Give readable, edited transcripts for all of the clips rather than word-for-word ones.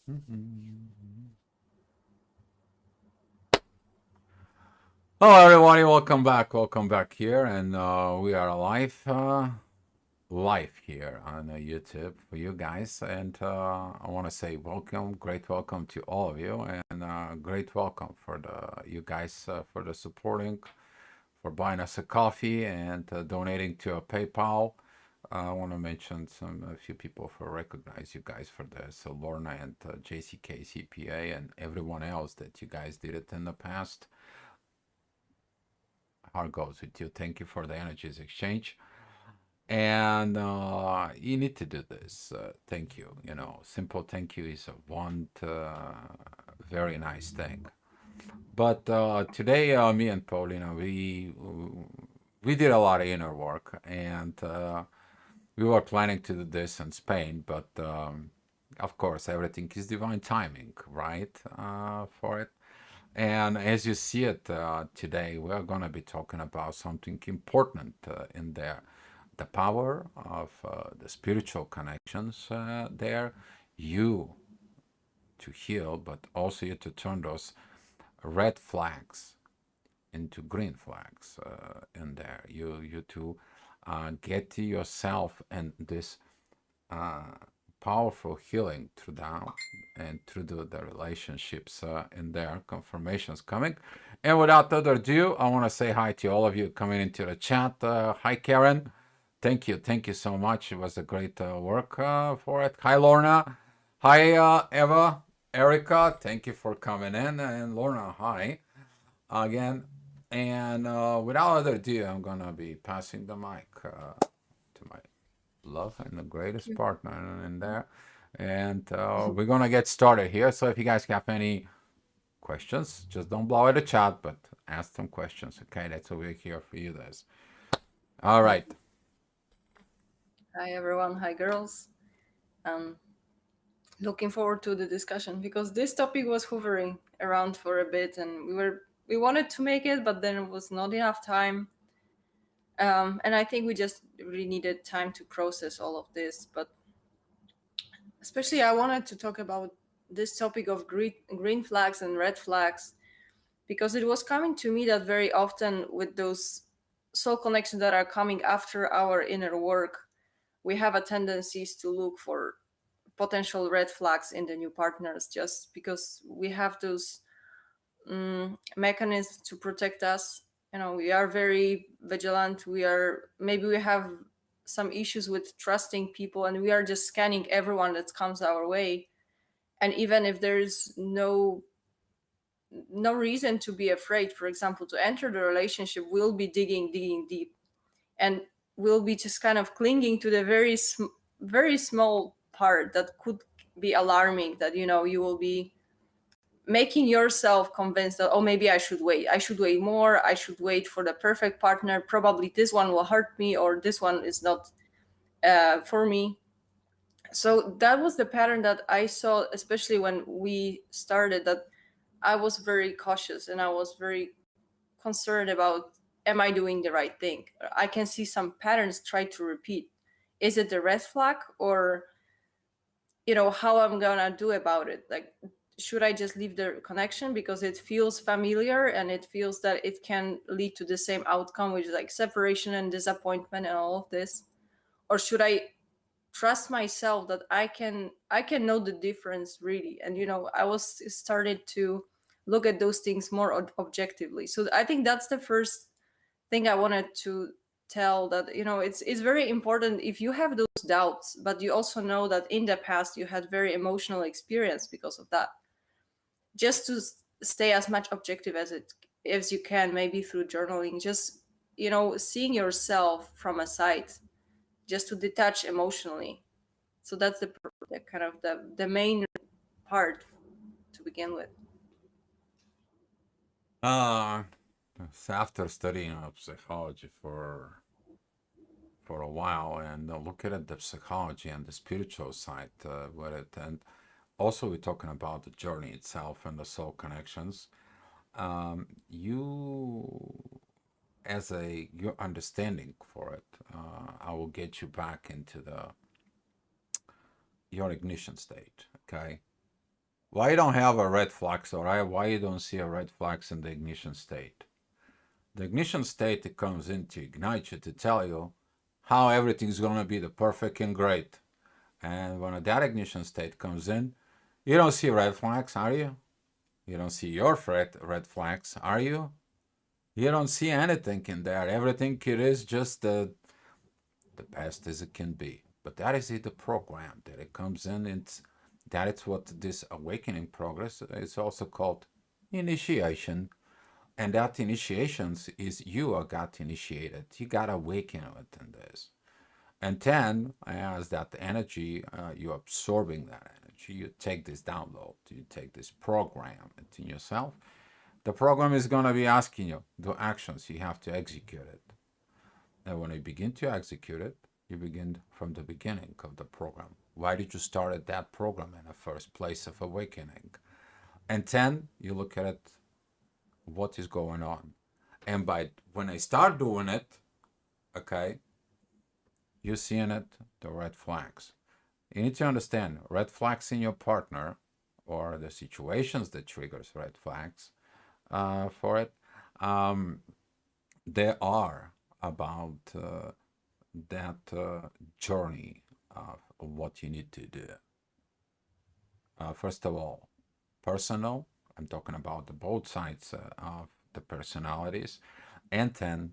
Hello, everybody. Welcome back. Welcome back here, and we are live here on YouTube for you guys. And I want to say welcome, great welcome to all of you, and great welcome for the you guys for the supporting, for buying us a coffee and donating to a PayPal. I want to mention a few people for recognize you guys for this. So Lorna and JCK CPA and everyone else that you guys did it in the past. Heart goes with you. Thank you for the energies exchange. And you need to do this. Thank you. You know, simple thank you is a one very nice thing. But today, me and Paulina, we did a lot of inner work, and we were planning to do this in Spain, but of course, everything is divine timing, right? For it. And as you see it today, we're going to be talking about something important in there, the power of the spiritual connections there, you to heal, but also you to turn those red flags into green flags in there. You to get to yourself and this powerful healing through that and through the relationships in there, confirmations coming. And without further ado, I want to say hi to all of you coming into the chat. Hi, Karen. Thank you so much. It was a great work for it. Hi, Lorna. Hi, Eva, Erica. Thank you for coming in. And Lorna, hi again. And without other ado, I'm going to be passing the mic to my love and the greatest partner in there. And we're going to get started here. So if you guys have any questions, just don't blow out the chat, but ask some questions. Okay, that's what we're here for you guys. All right. Hi everyone, hi girls. Looking forward to the discussion because this topic was hovering around for a bit, and we wanted to make it, but then it was not enough time. And I think we just really needed time to process all of this. But especially, I wanted to talk about this topic of green flags and red flags because it was coming to me that very often with those soul connections that are coming after our inner work, we have a tendencies to look for potential red flags in the new partners just because we have those mechanisms to protect us. You know, we are very vigilant. Maybe we have some issues with trusting people, and we are just scanning everyone that comes our way. And even if there's no reason to be afraid, for example, to enter the relationship, we'll be digging deep, and we'll be just kind of clinging to the very small part that could be alarming, that you will be making yourself convinced that, oh, maybe I should wait more, I should wait for the perfect partner, probably this one will hurt me, or this one is not for me. So that was the pattern that I saw, especially when we started, that I was very cautious and I was very concerned about, am I doing the right thing? I can see some patterns try to repeat. Is it the red flag, or how I'm gonna do about it? Like, should I just leave the connection because it feels familiar and it feels that it can lead to the same outcome, which is like separation and disappointment and all of this? Or should I trust myself that I can know the difference really? And I was started to look at those things more objectively. So I think that's the first thing I wanted to tell, that it's very important if you have those doubts, but you also know that in the past you had very emotional experience because of that, just to stay as much objective as you can, maybe through journaling, just seeing yourself from a side, just to detach emotionally. So that's the kind of the main part to begin with. Uh, so after studying psychology for a while and looking at the psychology and the spiritual side with it, and also we're talking about the journey itself and the soul connections. You as a your understanding for it, I will get you back into the your ignition state. Okay, Why you don't have a red flags, or why you don't see a red flags in the ignition state? The ignition state, it comes in to ignite you, to tell you how everything's going to be the perfect and great. And when that ignition state comes in, you don't see red flags, are you? You don't see your red flags, are you? You don't see anything in there. Everything it is just the best as it can be. But that is the program that it comes in. That is what this awakening progress is also called initiation. And that initiations is you are got initiated. You got awakened within this. And then, as that energy, you're absorbing that energy. You take this download, you take this program into yourself. The program is going to be asking you the actions. You have to execute it. And when you begin to execute it, you begin from the beginning of the program. Why did you start at that program in the first place of awakening? And then you look at it, what is going on. And by when I start doing it, okay, you're seeing it, the red flags. You need to understand red flags in your partner or the situations that triggers red flags for it. Um, they are about that journey of what you need to do. First of all, personal. I'm talking about the both sides of the personalities, and then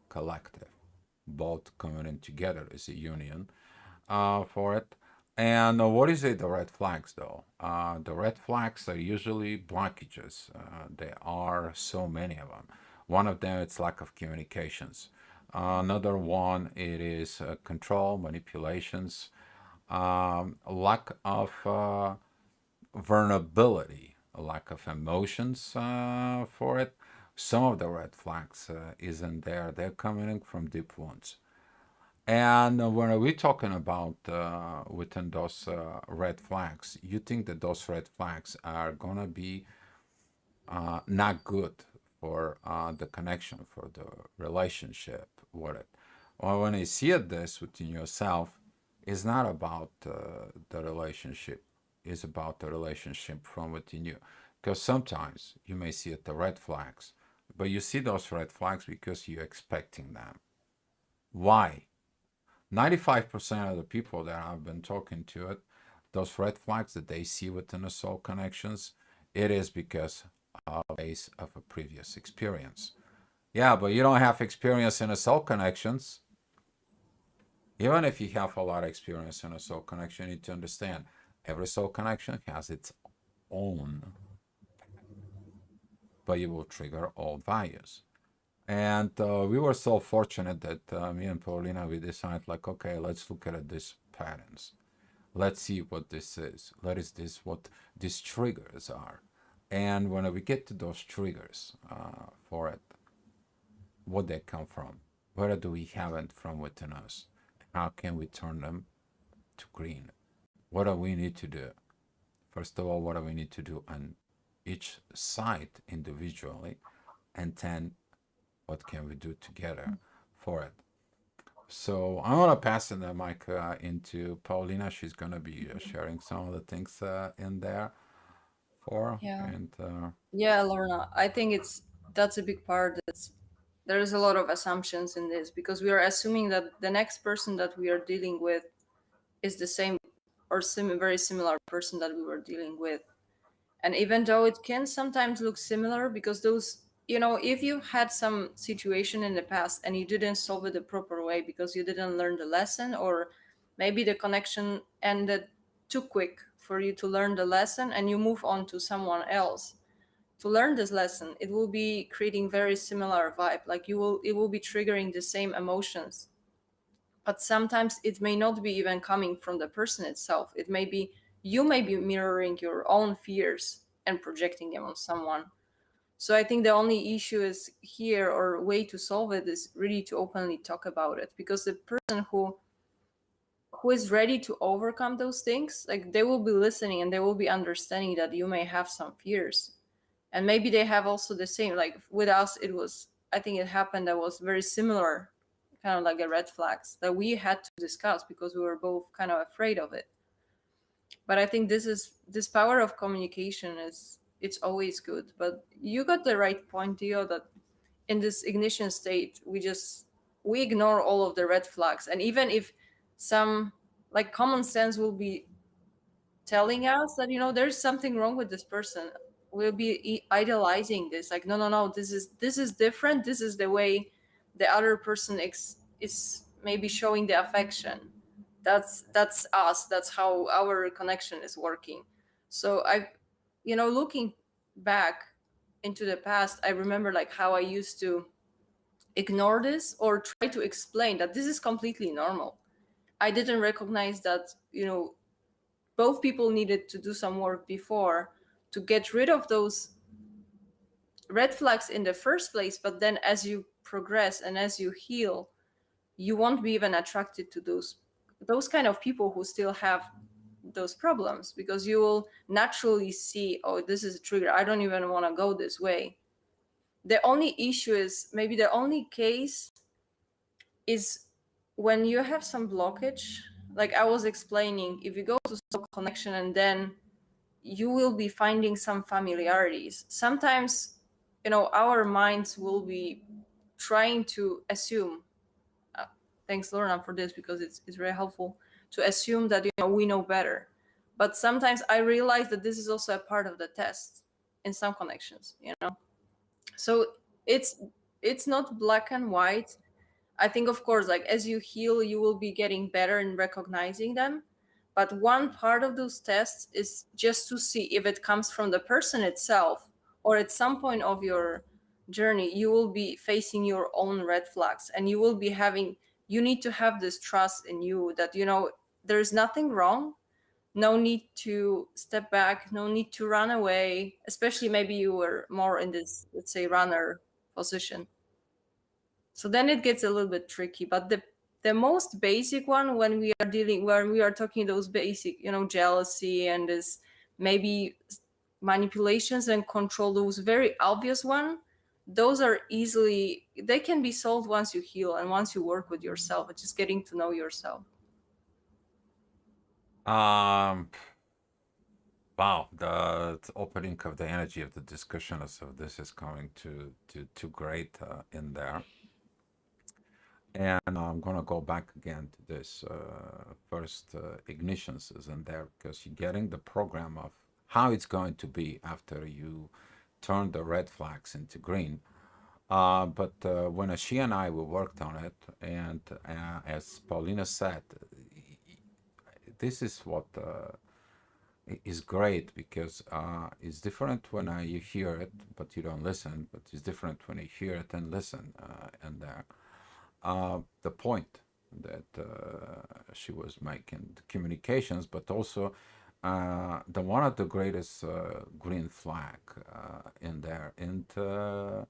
collective. Both coming in together as a union for it. And what is it, the red flags, though? The red flags are usually blockages. There are so many of them. One of them, it's lack of communications. Another one, it is control, manipulations, lack of vulnerability, a lack of emotions for it. Some of the red flags isn't there. They're coming in from deep wounds. And when we're talking about within those red flags, you think that those red flags are gonna be not good for the connection, for the relationship with it. Well, when you see it this within yourself, it's not about the relationship. It's about the relationship from within you. Because sometimes you may see it the red flags, but you see those red flags because you're expecting them. Why? 95% of the people that I've been talking to it, those red flags that they see within the soul connections, it is because of base of a previous experience. Yeah, but you don't have experience in a soul connections. Even if you have a lot of experience in a soul connection, you need to understand every soul connection has its own, but you will trigger all values. And we were so fortunate that me and Paulina, we decided like, okay, let's look at these patterns. Let's see what this is. What is this? What these triggers are. And when we get to those triggers for it, what they come from, where do we have it from within us? How can we turn them to green? What do we need to do? First of all, what do we need to do on each side individually? And then what can we do together for it? So I'm gonna pass the mic into Paulina. She's gonna be sharing some of the things in there for Yeah. and Yeah, Lorna, I think that's a big part. That's there's a lot of assumptions in this because we are assuming that the next person that we are dealing with is the same or very similar person that we were dealing with. And even though it can sometimes look similar, because those, if you had some situation in the past and you didn't solve it the proper way because you didn't learn the lesson, or maybe the connection ended too quick for you to learn the lesson and you move on to someone else to learn this lesson, it will be creating very similar vibe. Like it will be triggering the same emotions, but sometimes it may not be even coming from the person itself. It may be you may be mirroring your own fears and projecting them on someone. So I think the only issue is here, or way to solve it, is really to openly talk about it, because the person who is ready to overcome those things, like, they will be listening and they will be understanding that you may have some fears, and maybe they have also the same. Like with us, it was, I think it happened that was very similar, kind of like a red flags that we had to discuss because we were both kind of afraid of it. But I think this power of communication is, it's always good. But you got the right point, Dio, that in this ignition state we ignore all of the red flags. And even if some, like, common sense will be telling us that, there's something wrong with this person, we'll be idealizing this, like, no, no, no, this is different, this is the way the other person is maybe showing the affection. That's us, that's how our connection is working. So looking back into the past, I remember like how I used to ignore this or try to explain that this is completely normal. I didn't recognize that, both people needed to do some work before to get rid of those red flags in the first place. But then as you progress and as you heal, you won't be even attracted to those kind of people who still have those problems, because you will naturally see, oh, this is a trigger, I don't even want to go this way. The only issue is, maybe the only case is when you have some blockage. Like I was explaining, if you go to soul connection and then you will be finding some familiarities. Sometimes, our minds will be trying to assume. Uh, Thanks, Lorna, for this, because it's very helpful to assume that we know better. But sometimes I realize that this is also a part of the test in some connections. So it's it's not black and white. I think, of course, like as you heal, you will be getting better in recognizing them. But one part of those tests is just to see if it comes from the person itself, or at some point of your journey, you will be facing your own red flags, and you need to have this trust in you that, there's nothing wrong. No need to step back, no need to run away, especially maybe you were more in this, let's say, runner position. So then it gets a little bit tricky. But the most basic one, when we are talking those basic, jealousy and this maybe manipulations and control, those very obvious one, those are easily, they can be solved once you heal and once you work with yourself. It's just getting to know yourself. Um, wow, the opening of the energy of the discussion of this is coming to great in there. And I'm gonna go back again to this first ignitions is in there because you're getting the program of how it's going to be after you turn the red flags into green. But when she and I we worked on it, and as Paulina said, this is what is great because it's different when you hear it but you don't listen, but it's different when you hear it and listen. And the point that she was making, the communications, but also the one of the greatest green flag in there, and the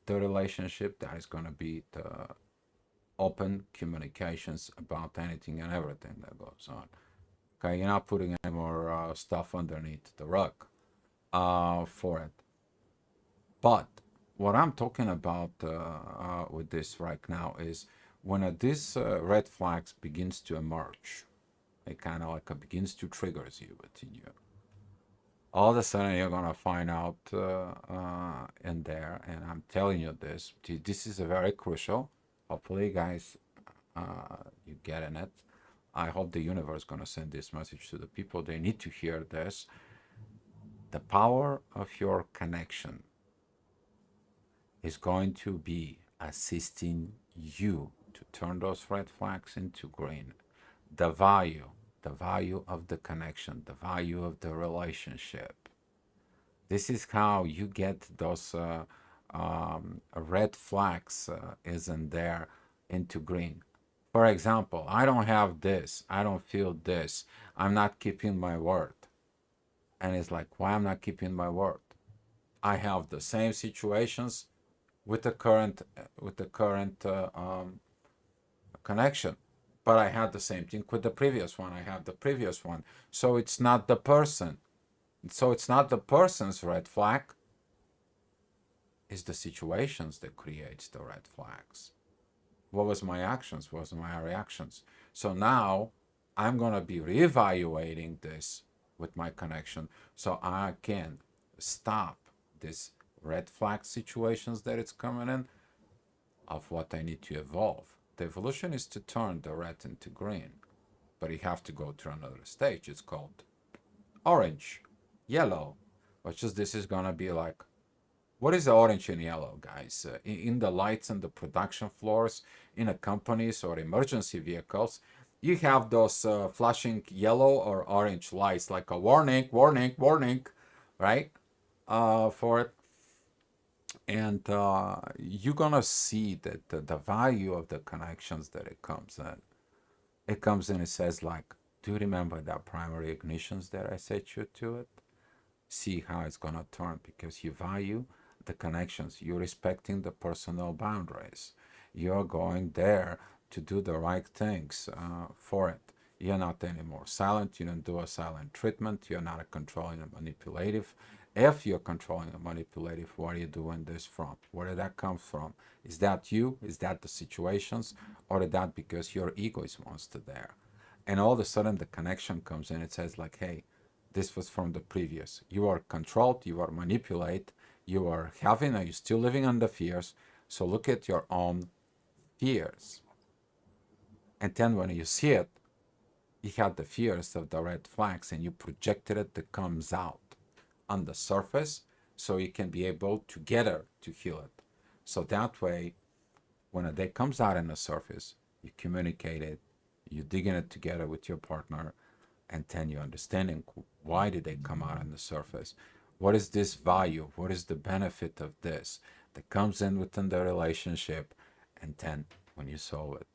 relationship that is going to be the open communications about anything and everything that goes on. Okay, you're not putting any more stuff underneath the rug for it. But what I'm talking about with this right now is when this red flags begins to emerge, it kind of like begins to triggers you within you. All of a sudden, you're gonna find out in there, and I'm telling you this. This is a very crucial. Hopefully, guys, you getting it. I hope the universe gonna send this message to the people. They need to hear this. The power of your connection is going to be assisting you to turn those red flags into green. The value, the value of the connection, the value of the relationship. This is how you get those red flags isn't there into green. For example, I don't have this, I don't feel this, I'm not keeping my word. And it's like, why I'm not keeping my word? I have the same situations with the current connection, but I had the same thing with the previous one. I have the previous one, so it's not the person. So it's not the person's red flag. It's the situations that creates the red flags. What was my actions? What was my reactions? So now I'm going to be reevaluating this with my connection so I can stop this red flag situations that it's coming in of what I need to evolve. The evolution is to turn the red into green, but you have to go through another stage. It's called orange, yellow, which is this is gonna be like, what is the orange and yellow, guys? In the lights and the production floors, in the companies or emergency vehicles, you have those flashing yellow or orange lights, like a warning, warning, warning, right? For it, and you're gonna see that the value of the connections that it comes in. It comes in. It says like, do you remember that primary ignitions that I set you to it? See how it's gonna turn because you value the connections. You're respecting the personal boundaries. You're going there to do the right things for it. You're not anymore silent. You don't do a silent treatment. You're not a controlling and manipulative. If you're controlling and manipulative, what are you doing this from? Where did that come from? Is that you? Is that the situations? Or is that because your ego is wants to there? And all of a sudden the connection comes in. It says like, hey, this was from the previous. You are controlled, you are manipulated, you are having, are you still living under fears? So look at your own fears. And then when you see it, you had the fears of the red flags and you projected it that comes out on the surface so you can be able together to heal it. So that way, when a day comes out on the surface, you communicate it, you digging it together with your partner, and then you're understanding why did they come out on the surface, what is this value, what is the benefit of this that comes in within the relationship, and then when you solve it,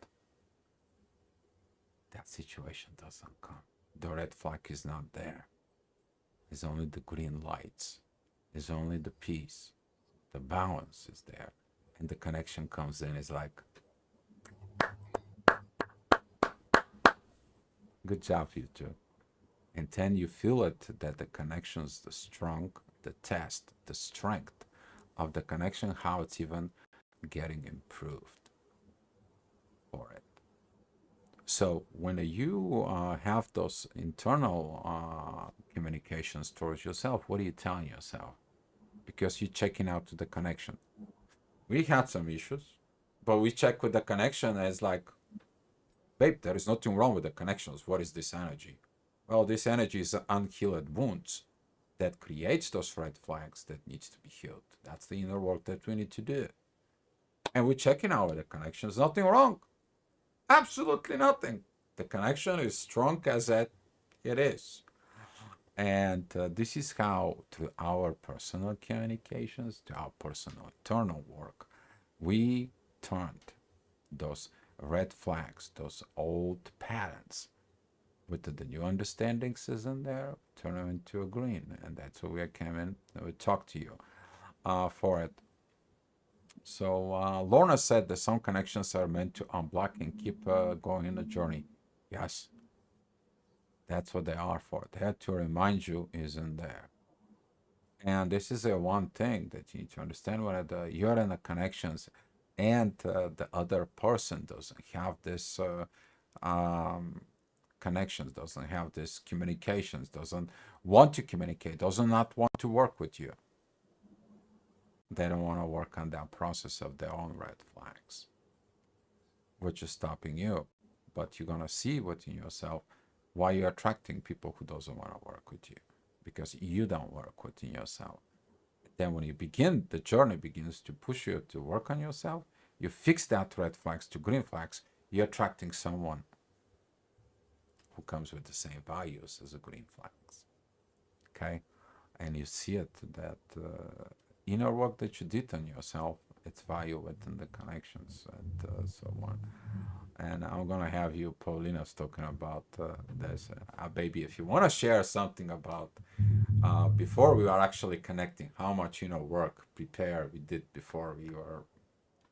that situation doesn't come, the red flag is not there, it's only the green lights, it's only the peace, the balance is there, and the connection comes in, it's like, good job you two. And then you feel it that the connection's the strong, the test, the strength of the connection, how it's even getting improved for it. So when you have those internal communications towards yourself, what are you telling yourself? Because you're checking out to the connection. We had some issues, but we check with the connection as like, babe, there is nothing wrong with the connections. What is this energy? Well, this energy is unhealed wounds that creates those red flags that needs to be healed. That's the inner work that we need to do. And we're checking out the connections. Nothing wrong. Absolutely nothing. The connection is strong as it is. And this is how, to our personal communications, to our personal internal work, we turned those red flags, those old patterns, with the new understandings is in there, turn them into a green. And that's what we came in and we talk to you for it. So Lorna said that some connections are meant to unblock and keep going in the journey. Yes, that's what they are for. They have to remind you is in there. And this is a one thing that you need to understand when you're in the connections and the other person doesn't have this um, connections, doesn't have this communications, doesn't want to communicate, does not want to work with you. They don't want to work on that process of their own red flags, which is stopping you. But you're gonna see within yourself why you're attracting people who doesn't want to work with you, because you don't work within yourself. Then when you begin, the journey begins to push you to work on yourself. You fix that red flags to green flags. You're attracting someone who comes with the same values as the green flags. Okay, and you see it that inner work that you did on yourself, it's value within the connections and so on. And I'm gonna have you, Paulina's talking about this. Baby, if you want to share something about before we are actually connecting, how much work prepare we did before we were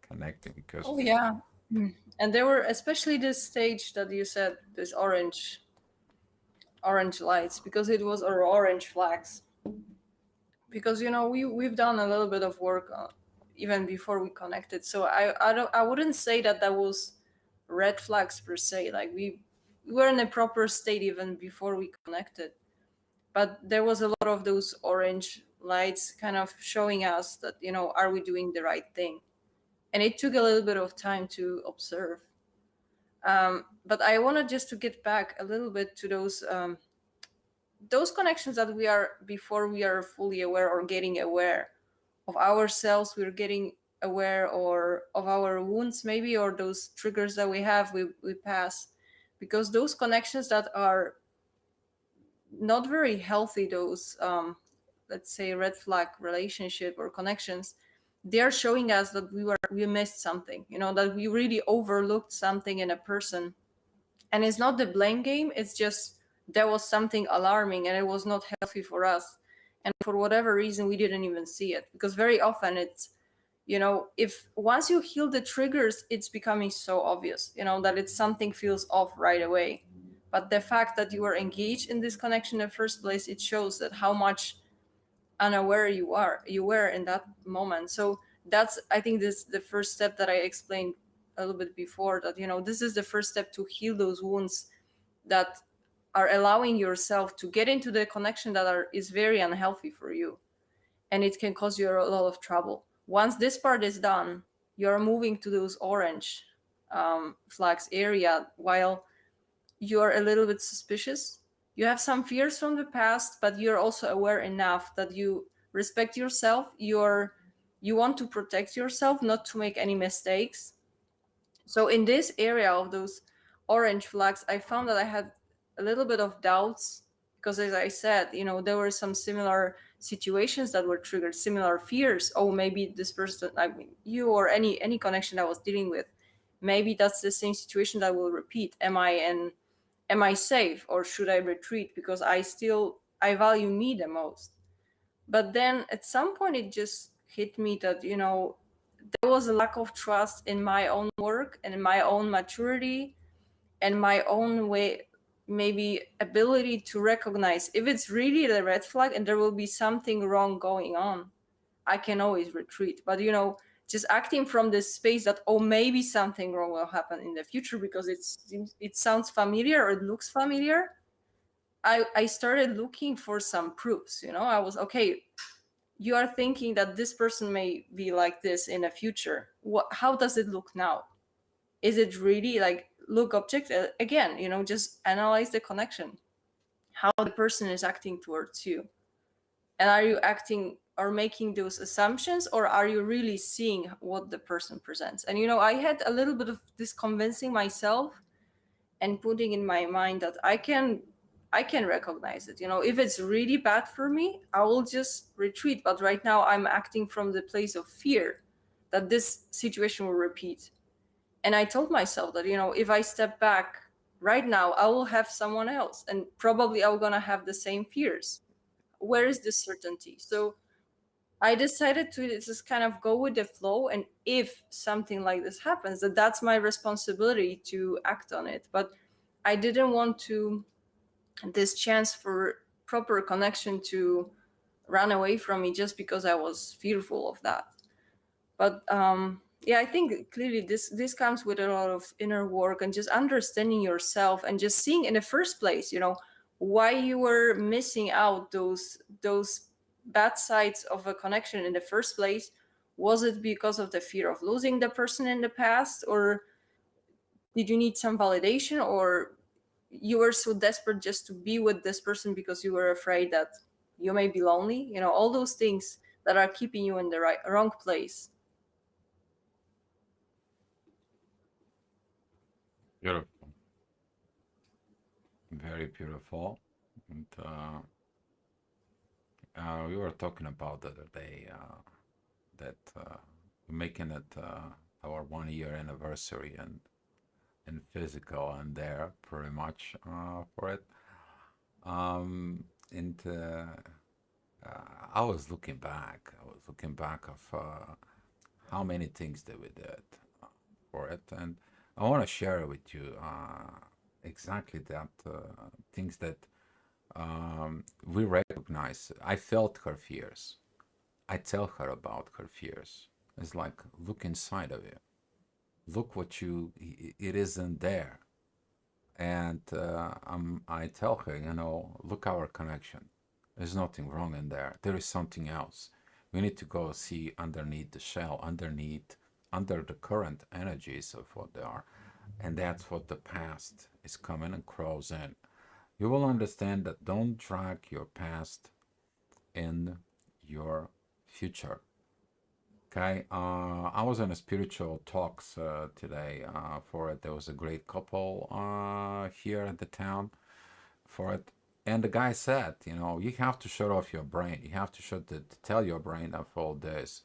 connecting, because Oh yeah. And there were especially this stage that you said, this orange lights, because it was our orange flags. Because we've done a little bit of work even before we connected. So I wouldn't say that that was red flags per se. Like we were in a proper state even before we connected. But there was a lot of those orange lights kind of showing us that, are we doing the right thing? And it took a little bit of time to observe. But I wanted just to get back a little bit to those connections that we are before we are fully aware or getting aware of ourselves. We're getting aware or of our wounds maybe, or those triggers that we have, we pass, because those connections that are not very healthy, those let's say red flag relationship or connections, they are showing us that we missed something, that we really overlooked something in a person. And it's not the blame game, it's just there was something alarming and it was not healthy for us, and for whatever reason we didn't even see it, because very often it's, if once you heal the triggers, it's becoming so obvious, that it's something feels off right away. But the fact that you were engaged in this connection in the first place, it shows that how much unaware you were in that moment. So that's, I think, this the first step that I explained a little bit before, that this is the first step to heal those wounds that are allowing yourself to get into the connection that is very unhealthy for you, and it can cause you a lot of trouble. Once this part is done, you're moving to those orange flags area, while you're a little bit suspicious. You have some fears from the past, but you're also aware enough that you respect yourself. You want to protect yourself, not to make any mistakes. So in this area of those orange flags, I found that I had a little bit of doubts, because, as I said, there were some similar situations that were triggered, similar fears. Oh, maybe this person, I mean, you or any connection I was dealing with, maybe that's the same situation that will repeat. Am I safe, or should I retreat, because I value me the most? But then at some point it just hit me that, there was a lack of trust in my own work and in my own maturity and my own way, maybe ability to recognize if it's really the red flag and there will be something wrong going on. I can always retreat. But just acting from this space that, oh, maybe something wrong will happen in the future because it sounds familiar or it looks familiar. I started looking for some proofs. I was, okay, you are thinking that this person may be like this in the future. How does it look now? Is it really like, look object again, just analyze the connection, how the person is acting towards you, and are you acting or making those assumptions, or are you really seeing what the person presents? And I had a little bit of this convincing myself and putting in my mind that I can recognize it. If it's really bad for me, I will just retreat. But right now I'm acting from the place of fear that this situation will repeat. And I told myself that, if I step back right now, I will have someone else, and probably I'm gonna have the same fears. Where is this certainty? So I decided to just kind of go with the flow, and if something like this happens, that's my responsibility to act on it. But I didn't want to this chance for proper connection to run away from me just because I was fearful of that. But yeah, I think clearly this comes with a lot of inner work and just understanding yourself and just seeing in the first place, why you were missing out those bad sides of a connection in the first place. Was it because of the fear of losing the person in the past, or did you need some validation, or you were so desperate just to be with this person because you were afraid that you may be lonely? All those things that are keeping you in the wrong place. Beautiful, very beautiful. And we were talking about the other day that we're making it our 1 year anniversary and physical and there pretty much for it. And I was looking back. I was looking back of how many things that we did for it, and I want to share with you exactly that things that we recognize. I felt her fears. I tell her about her fears. It's like, look inside of you. Look what you. It isn't there. And I tell her, you know, look our connection. There's nothing wrong in there. There is something else. We need to go see underneath the shell, under the current energies of what they are. And that's what the past is coming and crawls in. You will understand that don't drag your past in your future. Okay, I was in a spiritual talks today for it. There was a great couple here at the town for it, and the guy said, you know, you have to shut off your brain. You have to tell your brain of all this.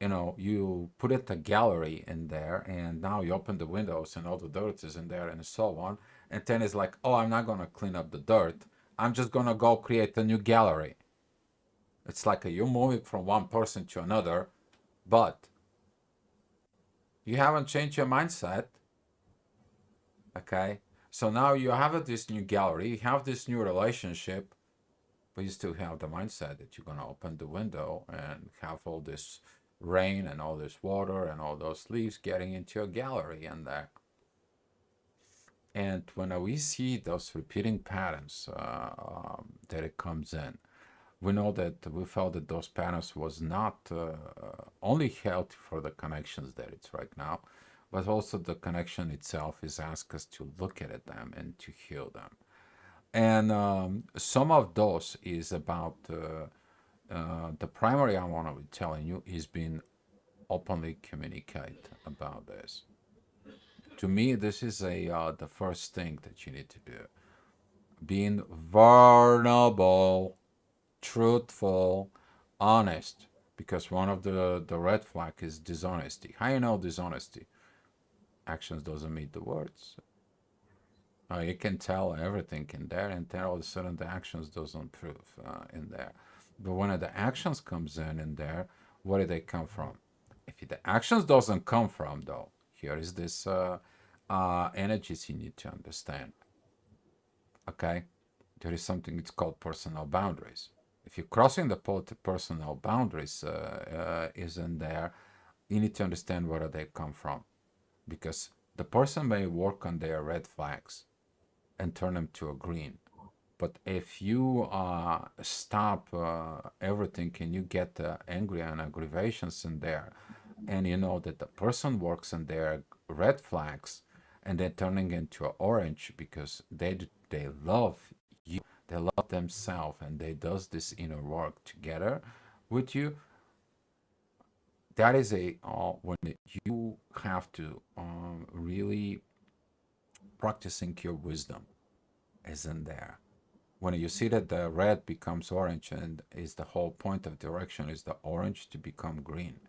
You know, you put it a gallery in there, and now you open the windows, and all the dirt is in there, and so on. And then it's like, oh, I'm not gonna clean up the dirt. I'm just gonna go create a new gallery. It's like you're moving from one person to another, but you haven't changed your mindset. Okay, so now you have this new gallery, you have this new relationship, but you still have the mindset that you're gonna open the window and have all this rain and all this water and all those leaves getting into your gallery and there. And when we see those repeating patterns that it comes in, we know that we felt that those patterns was not only healthy for the connections that it's right now, but also the connection itself is asked us to look at them and to heal them. And some of those is about the primary I want to be telling you is being openly communicate about this. To me, this is the first thing that you need to do. Being vulnerable, truthful, honest, because one of the red flag is dishonesty. How you know dishonesty? Actions doesn't meet the words. You can tell everything in there, and then all of a sudden the actions doesn't prove in there. But when the actions comes in there, where do they come from? If the actions doesn't come from though, here is this energies you need to understand. Okay, there is something it's called personal boundaries. If you're crossing the personal boundaries is in there, you need to understand where they come from, because the person may work on their red flags and turn them to a green. But if you stop everything and you get angry and aggravations in there, and you know that the person works on their red flags and they're turning into an orange because they love you, they love themselves, and they does this inner work together with you. That is when you have to really practicing your wisdom is in there. When you see that the red becomes orange and is the whole point of direction is the orange to become green.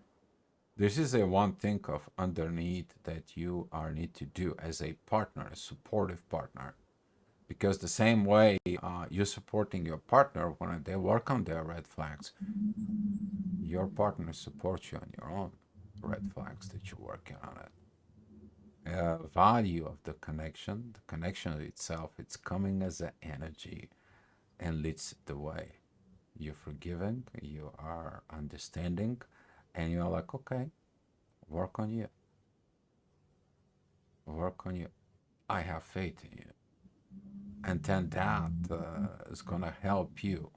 This is a one thing of underneath that you are need to do as a partner, a supportive partner. Because the same way you're supporting your partner when they work on their red flags, your partner supports you on your own red flags that you're working on it. Value of the connection itself, it's coming as an energy and leads the way. You're forgiving, you are understanding, and you're like, okay, work on you, work on you. I have faith in you. And then that is going to help you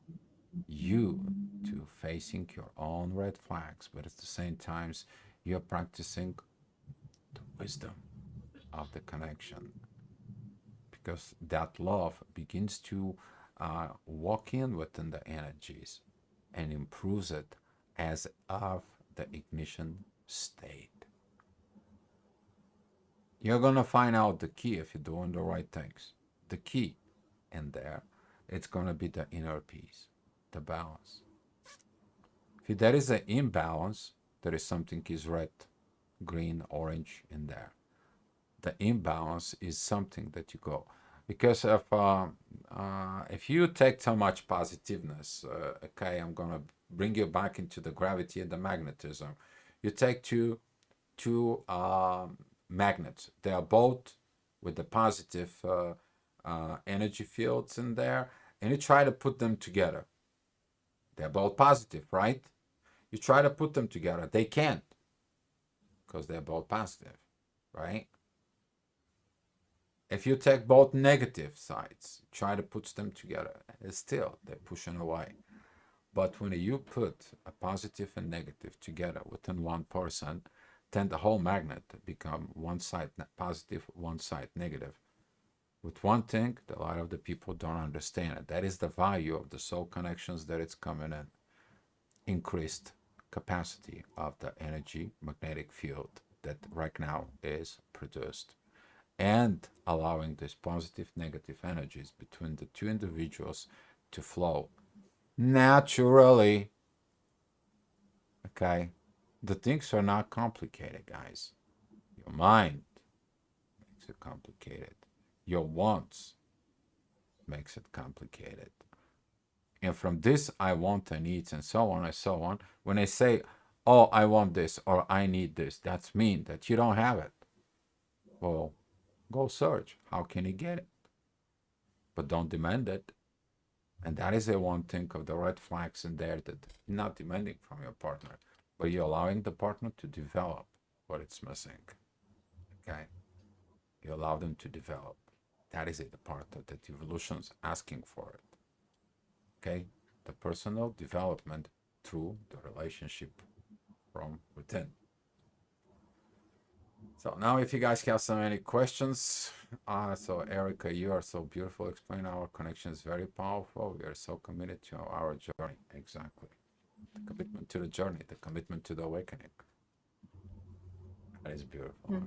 to facing your own red flags, but at the same times, you're practicing the wisdom of the connection, because that love begins to walk in within the energies and improves it as of the ignition state. You're gonna find out the key if you're doing the right things. The key in there, it's gonna be the inner peace, the balance. If there is an imbalance, there is something is red, green, orange in there. The imbalance is something that you go, because if you take too much positiveness, okay, I'm gonna bring you back into the gravity and the magnetism. You take two magnets. They are both with the positive energy fields in there, and you try to put them together. They're both positive, right? You try to put them together. They can't, because they're both positive, right? If you take both negative sides, try to put them together, still they're pushing away. But when you put a positive and negative together within one person, then the whole magnet become one side positive, one side negative. With one thing, a lot of the people don't understand it. That is the value of the soul connections that it's coming in. Increased capacity of the energy magnetic field that right now is produced and allowing these positive negative energies between the two individuals to flow naturally. Okay, the things are not complicated, guys. Your mind makes it complicated. Your wants makes it complicated. And from this, I want and needs and so on and so on. When I say, oh, I want this or I need this, that's mean that you don't have it. Well, go search. How can you get it? But don't demand it. And that is the one thing of the red flags in there that you're not demanding from your partner, but you're allowing the partner to develop what it's missing. Okay? You allow them to develop. That is it, the part that evolution's asking for it. Okay? The personal development through the relationship from within. So now if you guys have some any questions, so Erica, you are so beautiful. Explain our connection is very powerful. We are so committed to our journey. Exactly. The commitment to the journey, the commitment to the awakening. That is beautiful. Mm.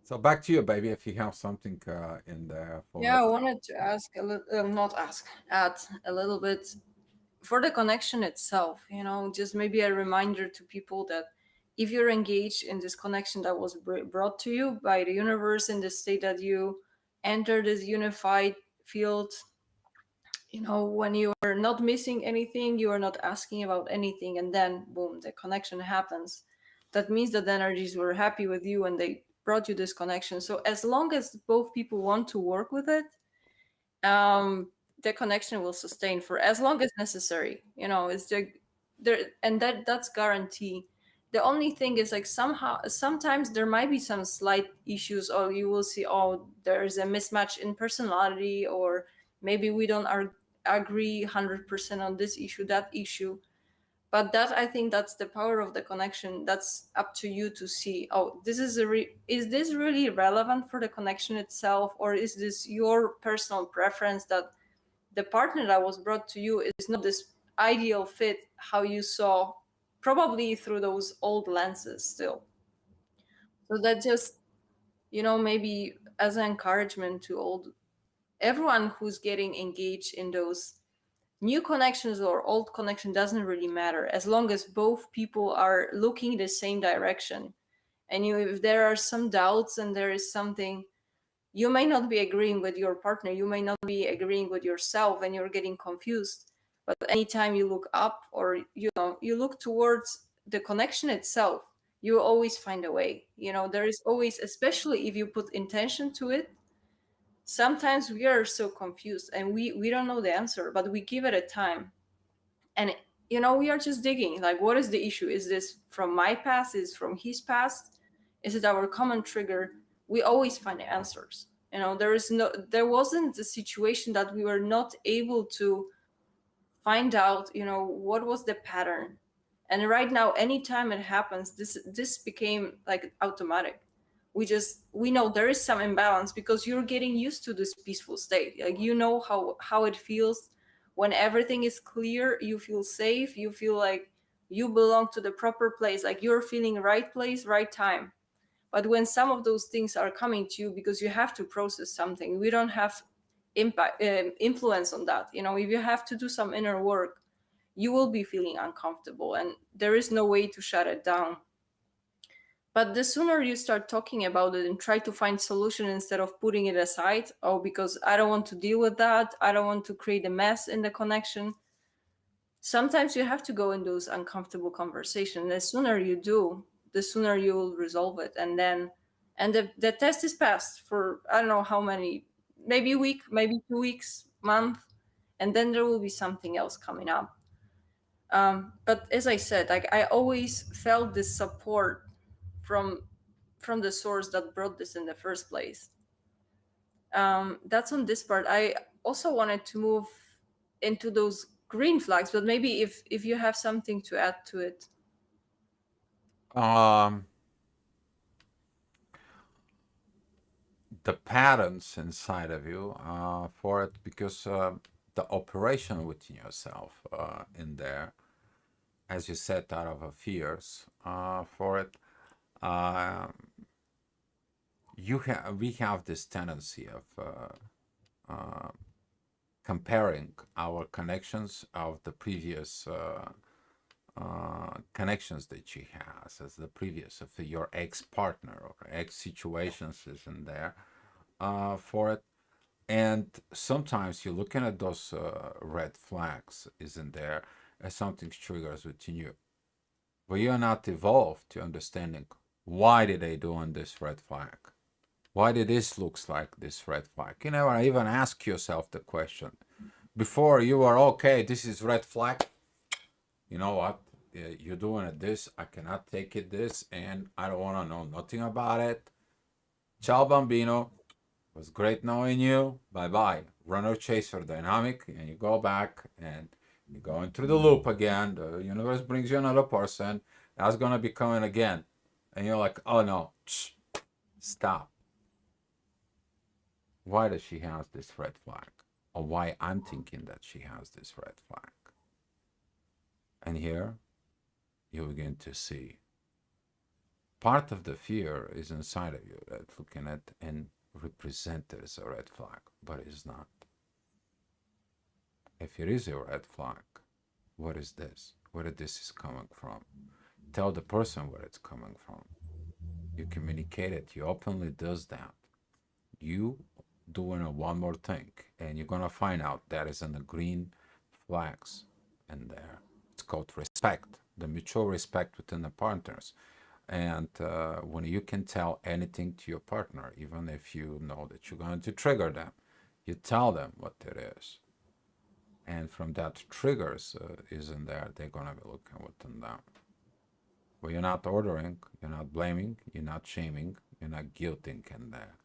So back to you, baby, if you have something in there for Yeah, I it. wanted to ask a little, not ask, add a little bit for the connection itself, just maybe a reminder to people that if you're engaged in this connection that was brought to you by the universe in the state that you enter this unified field, when you are not missing anything, you are not asking about anything, and then boom, the connection happens. That means that the energies were happy with you and they brought you this connection. So as long as both people want to work with it, um the connection will sustain for as long as necessary. It's the there, and that's guarantee. The only thing is, like, somehow sometimes there might be some slight issues, or you will see, oh, there's a mismatch in personality, or maybe we don't agree 100% on this issue, that issue. But that, I think, that's the power of the connection. That's up to you to see, oh, this is is this really relevant for the connection itself, or is this your personal preference that the partner that was brought to you is not this ideal fit how you saw, probably through those old lenses still. So that just, maybe as an encouragement to old everyone who's getting engaged in those new connections or old connection, doesn't really matter as long as both people are looking the same direction. And if there are some doubts and there is something, you may not be agreeing with your partner, you may not be agreeing with yourself, and you're getting confused. But anytime you look up, or you look towards the connection itself, you always find a way. There is always, especially if you put intention to it. Sometimes we are so confused and we don't know the answer, but we give it a time. And we are just digging, like, what is the issue? Is this from my past? Is it from his past? Is it our common trigger? We always find the answers. There wasn't a situation that we were not able to find out, what was the pattern. And right now, anytime it happens, this became like automatic. We know there is some imbalance because you're getting used to this peaceful state. Like, how it feels when everything is clear. You feel safe, you feel like you belong to the proper place, like you're feeling right place, right time. But when some of those things are coming to you because you have to process something, we don't have influence on that. If you have to do some inner work, you will be feeling uncomfortable, and there is no way to shut it down. But the sooner you start talking about it and try to find solution instead of putting it aside, oh, because I don't want to deal with that, I don't want to create a mess in the connection. Sometimes you have to go in those uncomfortable conversations. The sooner you do, the sooner you will resolve it. And the test is passed for, I don't know how many, maybe a week, maybe 2 weeks, month, and then there will be something else coming up. But as I said, like, I always felt this support from from the source that brought this in the first place. That's on this part. I also wanted to move into those green flags, but maybe if you have something to add to it. Um, the patterns inside of you for it, because the operation within yourself in there, as you said, out of a fears for it, uh, we have this tendency of comparing our connections of the previous connections that she has as the previous of your ex-partner or ex-situations is in there for it. And sometimes you're looking at those red flags isn't there as something triggers within you, but you're not evolved to understanding why did they doing this red flag, why did this looks like this red flag. You never even ask yourself the question before. You are okay, this is red flag, you know what, you're doing it this, I cannot take it this, and I don't want to know nothing about it. Ciao bambino, was great knowing you. Bye bye. Runner chaser dynamic, and you go back and you go into the loop again. The universe brings you another person that's gonna be coming again, and you're like, oh no, stop. Why does she have this red flag? Or why I'm thinking that she has this red flag? And here you begin to see part of the fear is inside of you that looking at and represented as a red flag, but it's not. If it is a red flag, what is this? Where this is coming from? Tell the person where it's coming from. You communicate it. You openly does that. You doing a one more thing, and you're gonna find out that is in the green flags in there. It's called respect, the mutual respect within the partners. And when you can tell anything to your partner, even if you know that you're going to trigger them, you tell them what it is. And from that triggers is in there, they're gonna be looking within them. But you're not ordering, you're not blaming, you're not shaming, you're not guilting in there.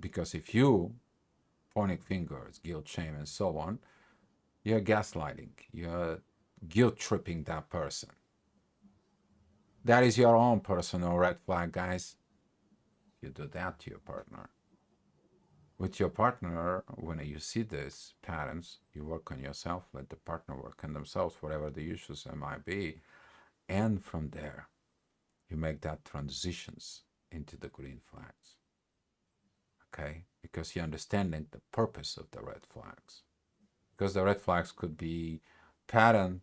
Because if you pointing fingers, guilt, shame, and so on, you're gaslighting, you're guilt tripping that person. That is your own personal red flag, guys. You do that to your partner. With your partner, when you see these patterns, you work on yourself, let the partner work on themselves, whatever the issues there might be. And from there, you make that transitions into the green flags. Okay? Because you're understanding the purpose of the red flags. Because the red flags could be pattern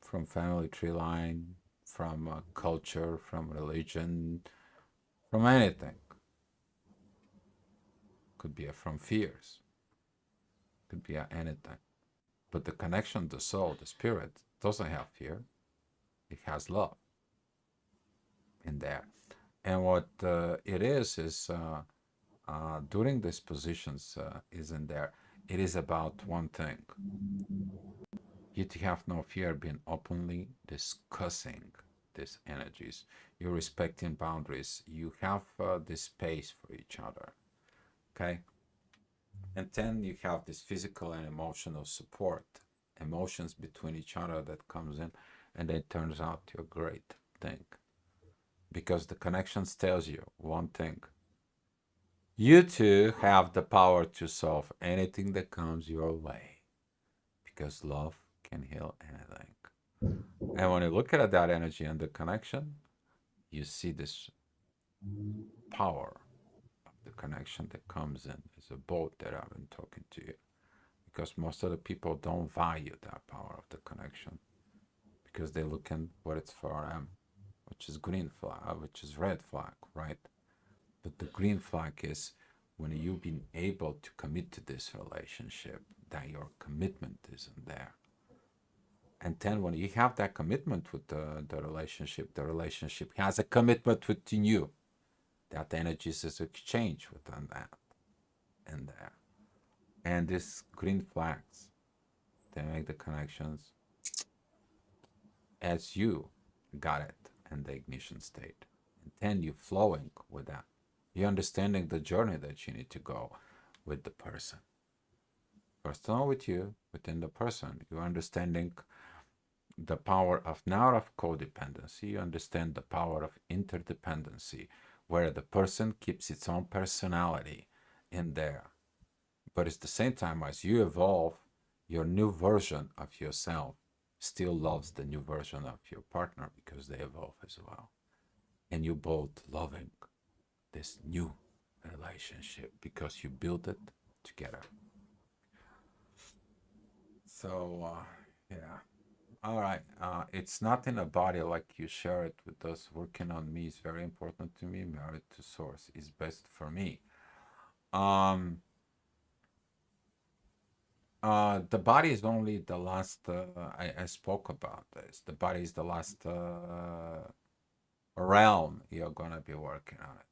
from family tree line, from culture, from religion, from anything. Could be from fears. Could be anything. But the connection, the soul, the spirit doesn't have fear. It has love in there. And what it is during these positions is in there. It is about one thing. You to have no fear being openly discussing these energies. You're respecting boundaries. You have this space for each other. Okay. And then you have this physical and emotional support, emotions between each other that comes in, and it turns out to a great thing. Because the connections tells you one thing. You two have the power to solve anything that comes your way. Because love can heal anything. And when you look at that energy and the connection, you see this power of the connection that comes in. It's a boat that I've been talking to you. Because most of the people don't value that power of the connection. Because they're looking what it's for them, which is green flag, which is red flag, right? But the green flag is when you've been able to commit to this relationship, that your commitment isn't there. And then when you have that commitment with the relationship has a commitment within you. That energy is exchanged within that and there. And these green flags, they make the connections as you got it and the ignition state. And then you flowing with that. You're understanding the journey that you need to go with the person. First, not with you, within the person. You're understanding the power of not of codependency, you understand the power of interdependency, where the person keeps its own personality in there. But at the same time, as you evolve, your new version of yourself still loves the new version of your partner because they evolve as well. And you both loving this new relationship because you built it together. So, yeah. All right. It's not in a body like you share it with us. Working on me is very important to me. Married to source is best for me. Um, the body is only the last. I spoke about this. The body is the last realm you're gonna be working on it.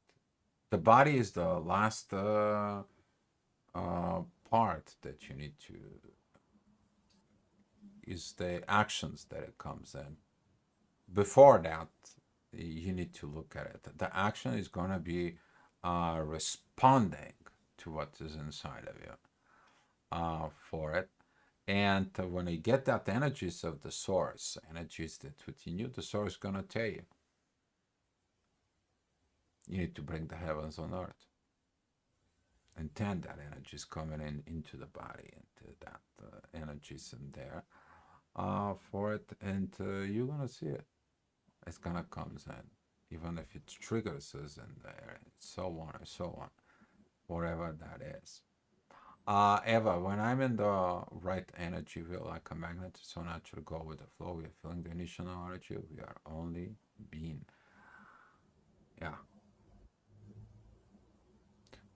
The body is the last part that you need to is the actions that it comes in. Before that, you need to look at it. The action is going to be responding to what is inside of you for it. And when you get that energies of the source, energies that within you, the source is going to tell you, you need to bring the heavens on earth. And then that energy is coming in into the body, into that energies in there for it. And you're going to see it. It's gonna come in, even if it triggers us in there, and so on and so on, whatever that is. Eva, when I'm in the right energy field, like a magnet, so naturally go with the flow. We are feeling the initial energy. We are only being, yeah.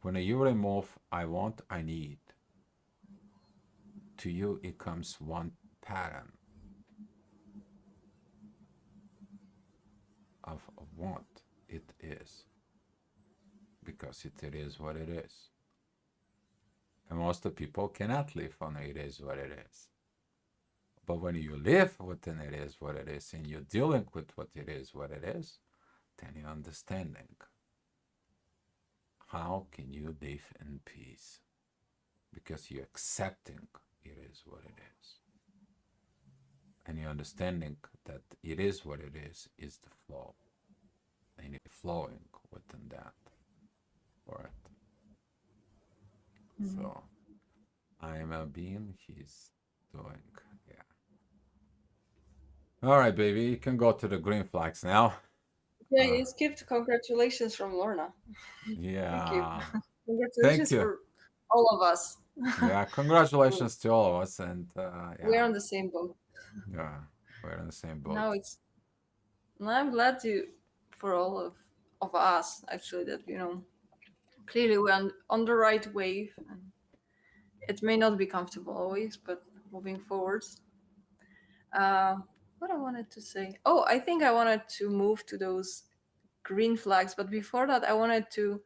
When you remove I want, I need, to you it comes one pattern of what it is, because it is what it is. And most of the people cannot live on it is what it is. But when you live within it is what it is, and you're dealing with what it is what it is, then you're understanding how can you live in peace because you're accepting it is what it is, and you're understanding that it is what it is the flow, and you're flowing within that for it. Mhm. So I am a being. He's doing, yeah. All right, baby, you can go to the green flags now. Yeah, Uh, you skipped congratulations from Lorna. Thank you. yeah. Thank Congratulations you. for all of us. Yeah, So congratulations to all of us, and we're yeah, on the same boat. yeah, we're in the same Now boat. it's now I'm glad to for all of us actually that clearly we're on the right wave, and it may not be comfortable always, but moving forward. Uh, what I wanted to say. Oh, I think I wanted to move to those green flags, but before that, I wanted to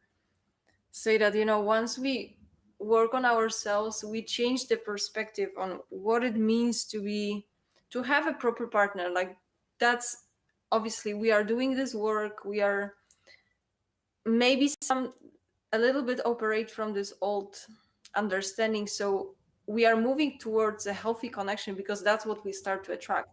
say that once we work on ourselves, we change the perspective on what it means to have a proper partner. Like that's obviously we are doing this work. We are maybe some a little bit operate from this old understanding, so we are moving towards a healthy connection because that's what we start to attract,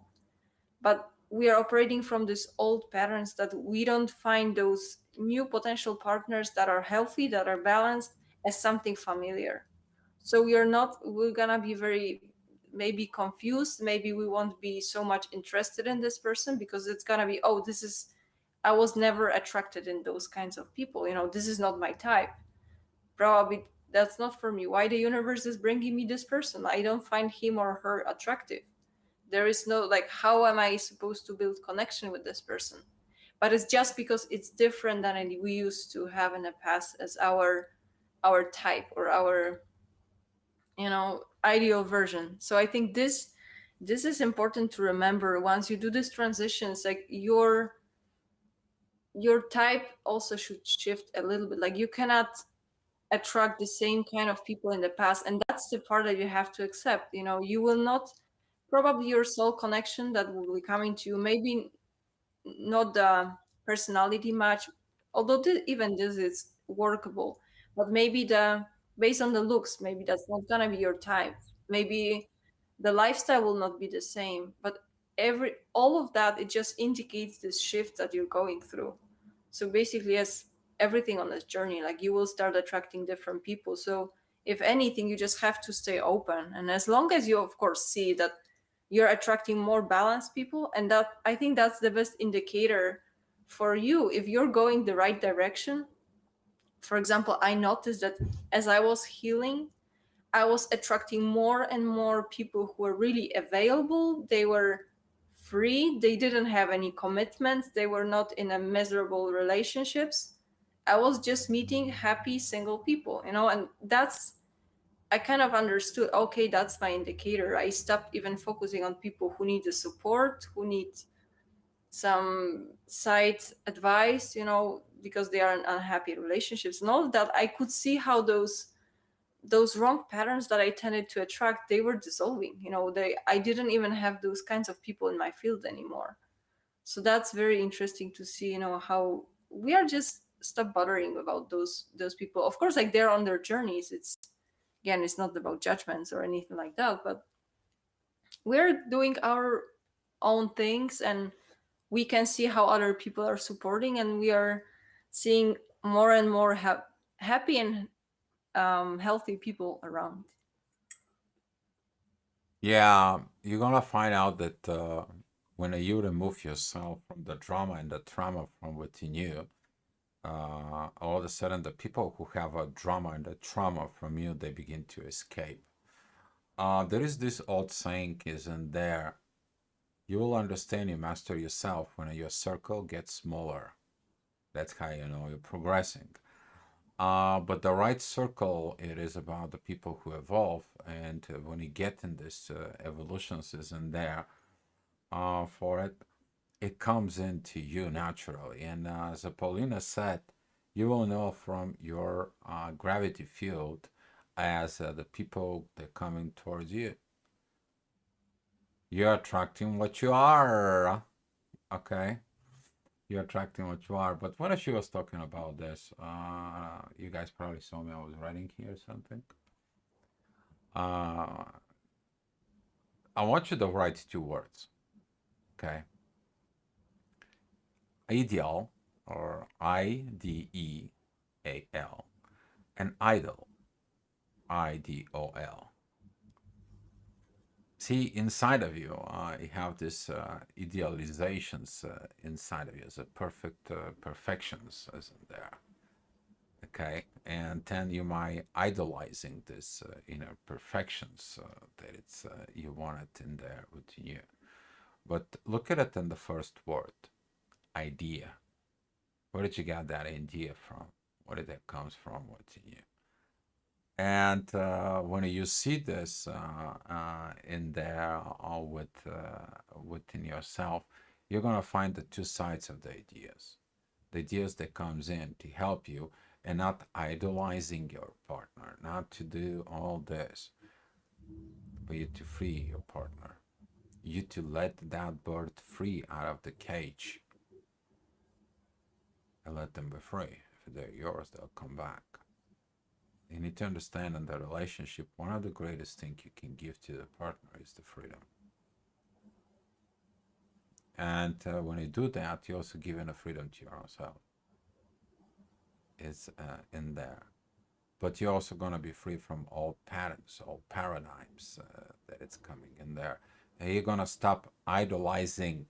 but we are operating from these old patterns that we don't find those new potential partners that are healthy, that are balanced, as something familiar. So we're gonna be very maybe confused, maybe we won't be so much interested in this person because it's gonna be, oh, this is, I was never attracted in those kinds of people, this is not my type. Probably that's not for me. Why the universe is bringing me this person? I don't find him or her attractive. There is no, like, how am I supposed to build connection with this person? But it's just because it's different than we used to have in the past as our type or our ideal version. So I think this is important to remember once you do these transitions. Like your type also should shift a little bit. Like you cannot attract the same kind of people in the past, and that's the part that you have to accept. You will not, probably your soul connection that will be coming to you, maybe not the personality match, although even this is workable, but maybe the based on the looks, maybe that's not gonna be your type. Maybe the lifestyle will not be the same, but every all of that, it just indicates this shift that you're going through. So basically, as everything on this journey, like you will start attracting different people. So if anything, you just have to stay open, and as long as you of course see that you're attracting more balanced people, and that, I think that's the best indicator for you if you're going the right direction. For example, I noticed that as I was healing, I was attracting more and more people who were really available. They were free. They didn't have any commitments. They were not in a miserable relationships. I was just meeting happy single people, and that's, I kind of understood, okay, that's my indicator. I stopped even focusing on people who need the support, who need some side advice, because they are in unhappy relationships. And all of that, I could see how those wrong patterns that I tended to attract, they were dissolving. I didn't even have those kinds of people in my field anymore. So that's very interesting to see, how we are just stop bothering about those people. Of course, like they're on their journeys. It's, again, it's not about judgments or anything like that, but we're doing our own things, and we can see how other people are supporting, and we are seeing more and more happy and healthy people around. Yeah, you're gonna find out that when you remove yourself from the drama and the trauma from within you, all of a sudden the people who have a drama and a trauma from you, they begin to escape. There is this old saying is in there, you will understand you master yourself when your circle gets smaller. That's how you know you're progressing. But the right circle, it is about the people who evolve. And when you get in this evolutions is in there for it, it comes into you naturally. And as Paulina said, you will know from your gravity field as the people that are coming towards you. You're attracting what you are. Okay. You're attracting what you are. But when she was talking about this, you guys probably saw me. I was writing here something. Uh, I want you to write two words. Okay. Ideal, or Ideal, and idol, Idol. See, inside of you, you have this idealizations inside of you, the perfect perfections isn't there. Okay, and then you might idolizing this inner perfections that it's you want it in there within you. But look at it in the first word, idea. Where did you get that idea from? Where did that comes from within you? And when you see this in there within yourself, you're gonna find the two sides of the ideas. The ideas that comes in to help you, and not idolizing your partner, not to do all this, but you to free your partner. You to let that bird free out of the cage and let them be free. If they're yours, they'll come back. You need to understand in the relationship, one of the greatest things you can give to the partner is the freedom. And when you do that, you also give in a freedom to yourself. It's in there. But you're also going to be free from all patterns, all paradigms that it's coming in there. And you're going to stop idolizing.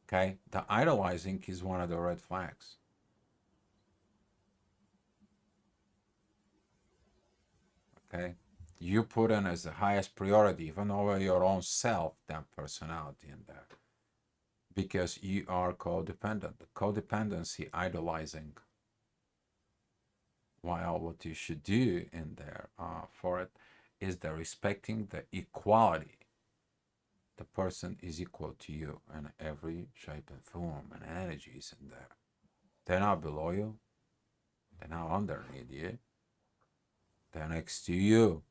Okay? The idolizing is one of the red flags. Okay? You put in as the highest priority, even over your own self, that personality in there. Because you are codependent. Codependency, idolizing. While what you should do in there for it is the respecting the equality. The person is equal to you in every shape and form, and energy is in there. They're not below you. They're not underneath you. They're next to you.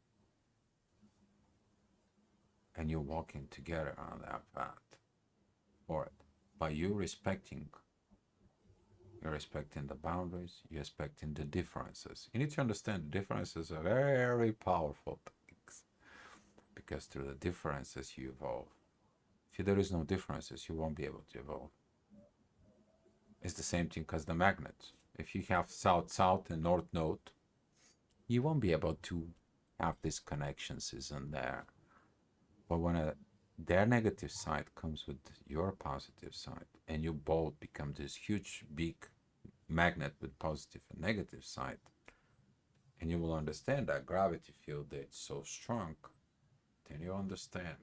And you're walking together on that path. for it. By you're respecting the boundaries, you're respecting the differences. You need to understand the differences are very powerful things because through the differences you evolve. If there is no differences, you won't be able to evolve. It's the same thing as the magnets. If you have south and north node, you won't be able to have these connections isn't there. But when their negative side comes with your positive side, and you both become this huge big magnet with positive and negative side, and you will understand that gravity field that's so strong, then you understand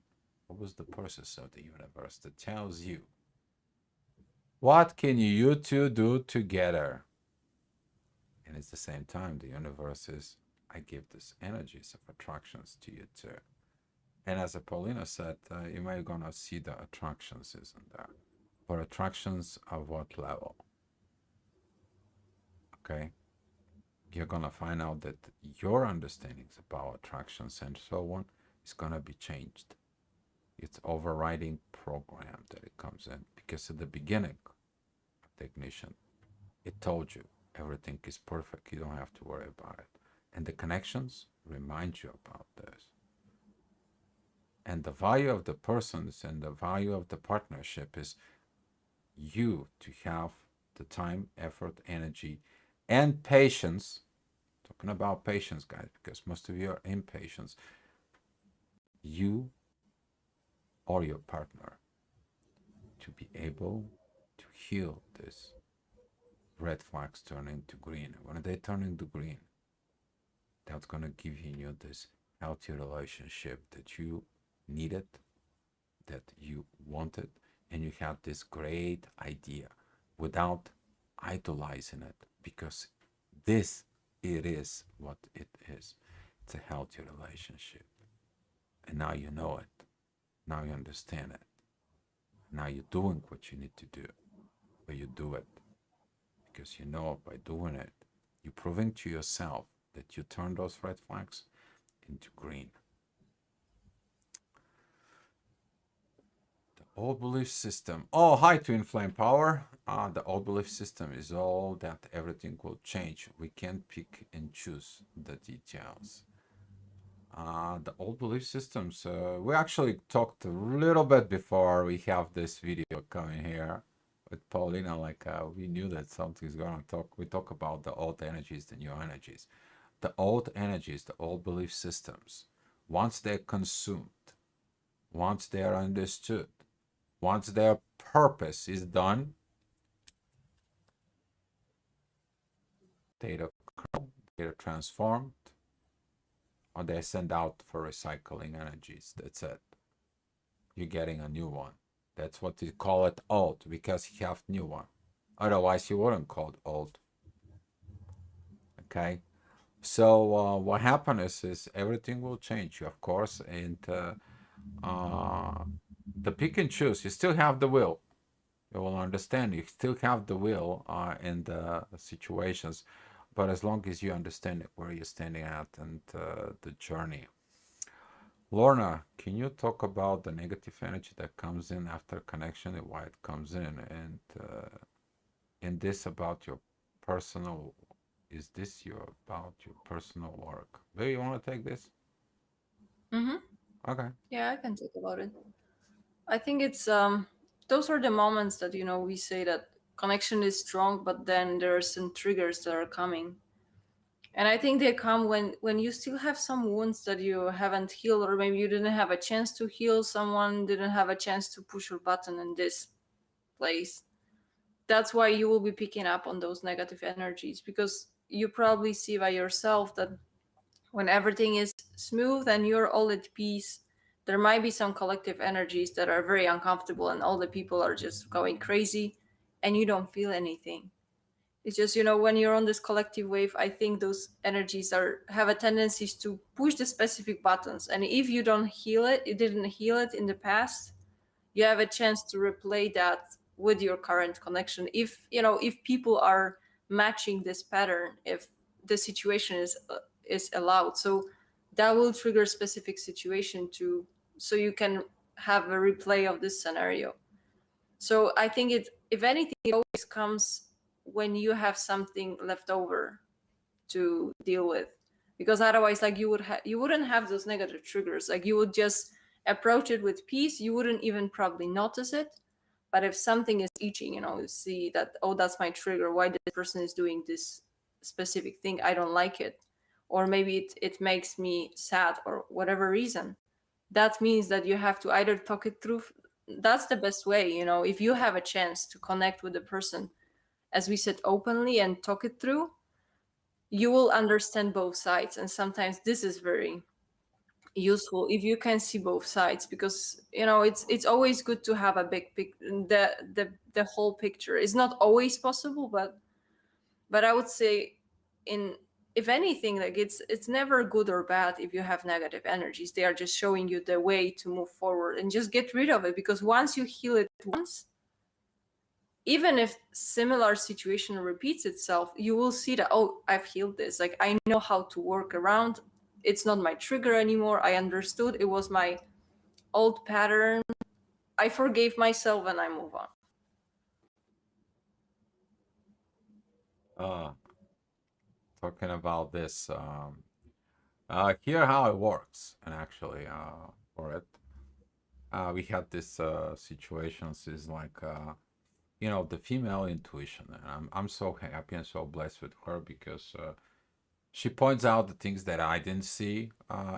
what was the process of the universe that tells you what can you two do together. And at the same time, the universe is, I give these energies of attractions to you too. And as Paulina said, you may gonna see the attractions isn't there. But attractions of what level? Okay, you're gonna find out that your understandings about attractions and so on is gonna be changed. It's overriding program that it comes in because at the beginning of the ignition, it told you everything is perfect. You don't have to worry about it, and the connections remind you about this. And the value of the persons and the value of the partnership is you to have the time, effort, energy, and patience. Talking about patience, guys, because most of you are impatient. You or your partner to be able to heal this red flags turning to green. When they turn into green, that's gonna give you this healthy relationship that you needed, that you wanted, and you had this great idea without idolizing it because this it is what it is. It's a healthy relationship. And now you know it. Now you understand it. Now you're doing what you need to do. But you do it because you know by doing it, you're proving to yourself that you turn those red flags into green. The old belief system. Oh, hi to Inflame Power. The old belief system is all that everything will change. We can't pick and choose the details. The old belief systems. We actually talked a little bit before we have this video coming here with Paulina. Like we knew that something's gonna talk. We talk about the old energies, the new energies, the old energies, the old belief systems. Once they're consumed, once they are understood, once their purpose is done, data data transformed, or they send out for recycling energies. That's it. You're getting a new one. That's what they call it old because you have new one. Otherwise, you wouldn't call it old. Okay. So what happens is everything will change, of course, and uh, the pick and choose. You still have the will. You will understand. You still have the will in the situations, but as long as you understand where you're standing at and the journey. Lorna, can you talk about the negative energy that comes in after connection and why it comes in this about your personal? Is this your about your personal work? Do you want to take this? Mm-hmm. Okay. Yeah, I can talk about it. I think it's those are the moments that we say that connection is strong, but then there are some triggers that are coming. And I think they come when you still have some wounds that you haven't healed, or maybe you didn't have a chance to heal, someone didn't have a chance to push your button in this place. That's why you will be picking up on those negative energies, because you probably see by yourself that when everything is smooth and you're all at peace, there might be some collective energies that are very uncomfortable and all the people are just going crazy and you don't feel anything. It's just, when you're on this collective wave, I think those energies are have a tendency to push the specific buttons. And if you don't heal it, you didn't heal it in the past, you have a chance to replay that with your current connection. If people are matching this pattern, if the situation is allowed, so that will trigger specific situation to so you can have a replay of this scenario. So I think it, if anything, it always comes when you have something left over to deal with, because otherwise, like, you wouldn't have those negative triggers. Like, you would just approach it with peace. You wouldn't even probably notice it. But if something is itching, you see that, oh, that's my trigger. Why this person is doing this specific thing? I don't like it. Or maybe it makes me sad or whatever reason. That means that you have to either talk it through. That's the best way. If you have a chance to connect with the person, as we said, openly, and talk it through, you will understand both sides. And sometimes this is very useful if you can see both sides, because it's always good to have a big the whole picture. It's not always possible, but I would say, in if anything, like, it's never good or bad. If you have negative energies, they are just showing you the way to move forward, and just get rid of it, because once you heal it once, even if similar situation repeats itself, you will see that, oh, I've healed this. Like, I know how to work around. It's not my trigger anymore. I understood it was my old pattern. I forgave myself, and I move on. Uh, Talking about this, here how it works, and actually, for it, we had this situations is like, the female intuition, and I'm so happy and so blessed with her because she points out the things that I didn't see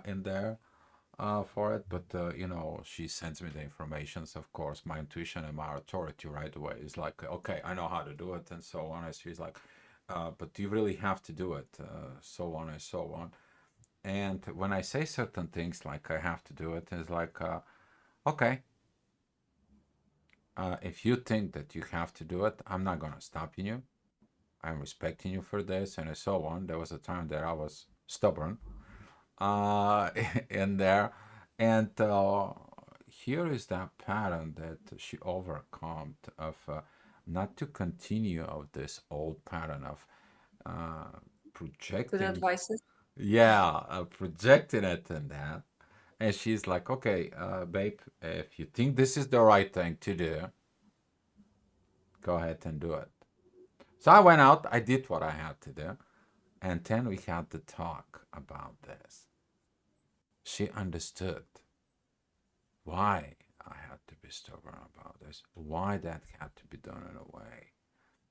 in there for it, but she sends me the informations. Of course, my intuition and my authority right away is like, okay, I know how to do it, and so on. And she's like, but do you really have to do it? So on and so on. And when I say certain things like I have to do it, it's like, okay, if you think that you have to do it, I'm not gonna stop you. I'm respecting you for this, and so on. There was a time that I was stubborn uh, in there. And here is that pattern that she overcome of not to continue of this old pattern of uh, Good projecting, advices. yeah, projecting it in that. And she's like, okay, babe, if you think this is the right thing to do, go ahead and do it. So I went out, I did what I had to do, and then we had to talk about this. She understood why I had to be stubborn about this, why that had to be done in a way.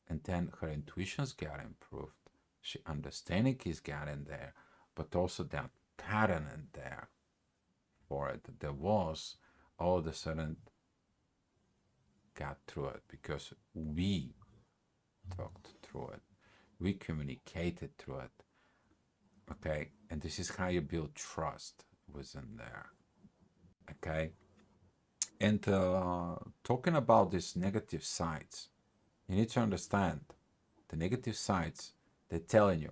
And then her intuitions got improved. She understanding is getting there, but also that pattern in there for it. There was all of a sudden got through it because we talked through it. We communicated through it. Okay. And this is how you build trust within there. Okay. And talking about these negative sides, you need to understand the negative sides. They're telling you,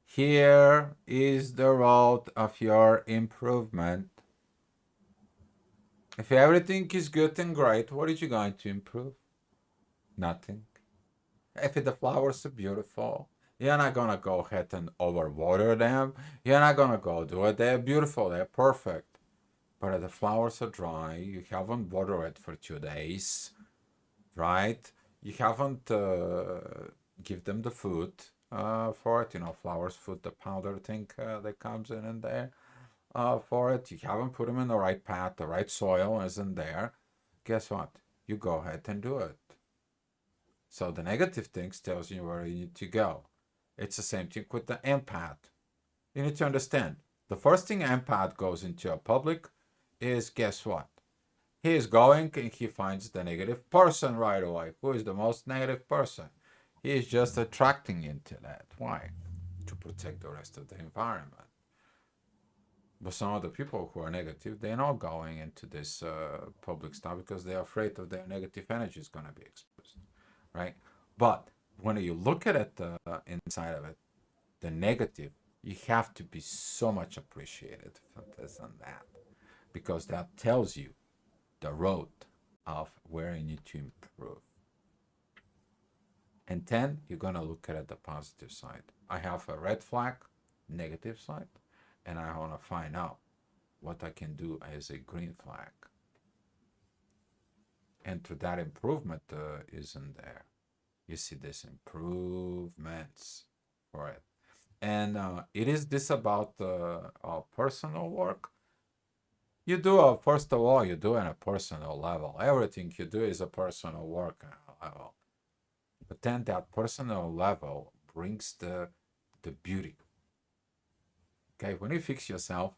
here is the road of your improvement. If everything is good and great, what are you going to improve? Nothing. If the flowers are beautiful, you're not gonna go ahead and overwater them. You're not gonna go do it. They're beautiful, they're perfect. But if the flowers are dry, you haven't watered it for 2 days, right? You haven't give them the food for it. Flowers, food, the powder thing that comes in there for it. You haven't put them in the right path, the right soil isn't there. Guess what? You go ahead and do it. So the negative things tells you where you need to go. It's the same thing with the empath. You need to understand. The first thing empath goes into a public is guess what? He is going and he finds the negative person right away. Who is the most negative person? He is just attracting into that. Why? To protect the rest of the environment. But some of the people who are negative, they're not going into this public stuff because they're afraid of their negative energy is going to be exposed, right? But when you look at it inside of it, the negative, you have to be so much appreciated for this and that because that tells you the road of where you need to improve. And then you're going to look at the positive side. I have a red flag, negative side, and I want to find out what I can do as a green flag. And through that improvement isn't there. You see these improvements for it. And it is this about personal work. You do first of all, you do on a personal level. Everything you do is a personal work level. But then that personal level brings the beauty. Okay, when you fix yourself,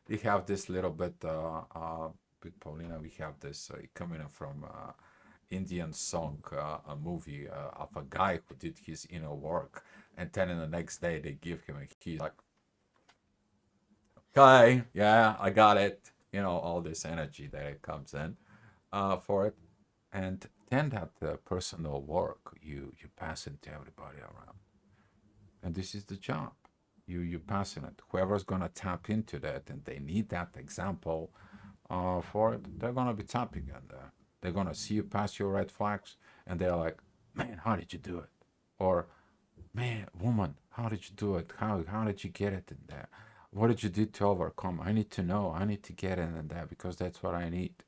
we have this little bit with Paulina. We have this coming from Indian song, a movie of a guy who did his inner work, and then in the next day they give him a key like, okay, yeah, I got it. You know, all this energy that it comes in for it, and then that personal work you pass it to everybody around, and this is the job. You passing it. Whoever's gonna tap into that, and they need that example for it, they're gonna be tapping in there. They're gonna see you pass your red flags, and they're like, "Man, how did you do it?" Or, "Man, woman, how did you do it? How did you get it in there? What did you do to overcome? I need to know. I need to get in there because that's what I need."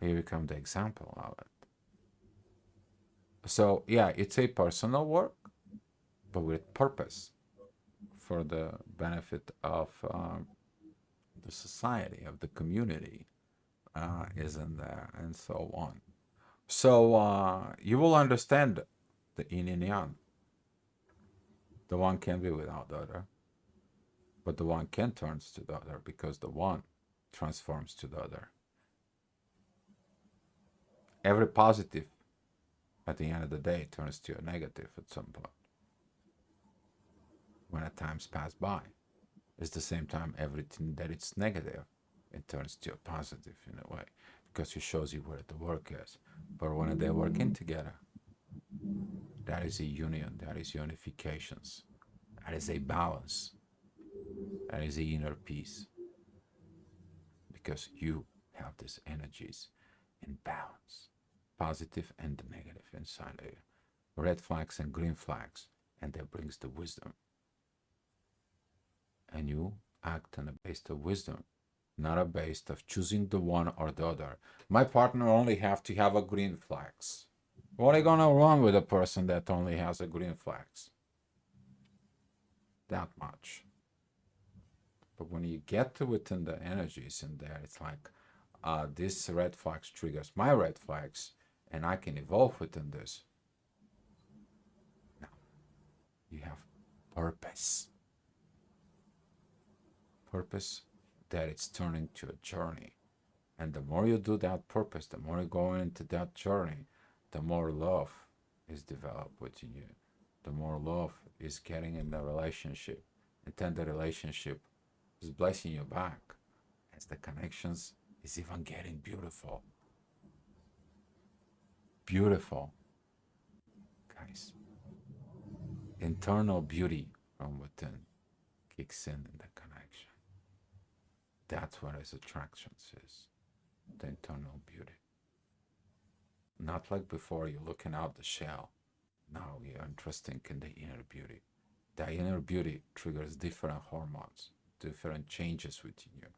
You become the example of it. So yeah, it's a personal work, but with purpose for the benefit of the society, of the community, is in there, and so on. So you will understand the yin and yang. The one can be without the other, but the one can turns to the other because the one transforms to the other. Every positive at the end of the day turns to a negative at some point when a times pass by. It's the same time everything that it's negative, it turns to a positive in a way because it shows you where the work is. But when they're working together, that is a union, that is unifications, that is a balance, that is the inner peace because you have these energies in balance, positive and the negative inside of you, red flags and green flags, and that brings the wisdom. And you act on a base of wisdom, not a base of choosing the one or the other. My partner only have to have a green flags. What are you gonna run with a person that only has a green flags? That much. But when you get to within the energies in there, it's like this red flags triggers my red flags, and I can evolve within this. Now you have purpose, purpose that it's turning to a journey. And the more you do that purpose, the more you go into that journey, the more love is developed within you. The more love is getting in the relationship. And then the relationship is blessing you back as the connections is even getting beautiful. Beautiful, guys. Internal beauty from within kicks in the connection. That's what his attractions is. The internal beauty. Not like before you're looking out the shell. Now you're interested in the inner beauty. The inner beauty triggers different hormones, different changes within you.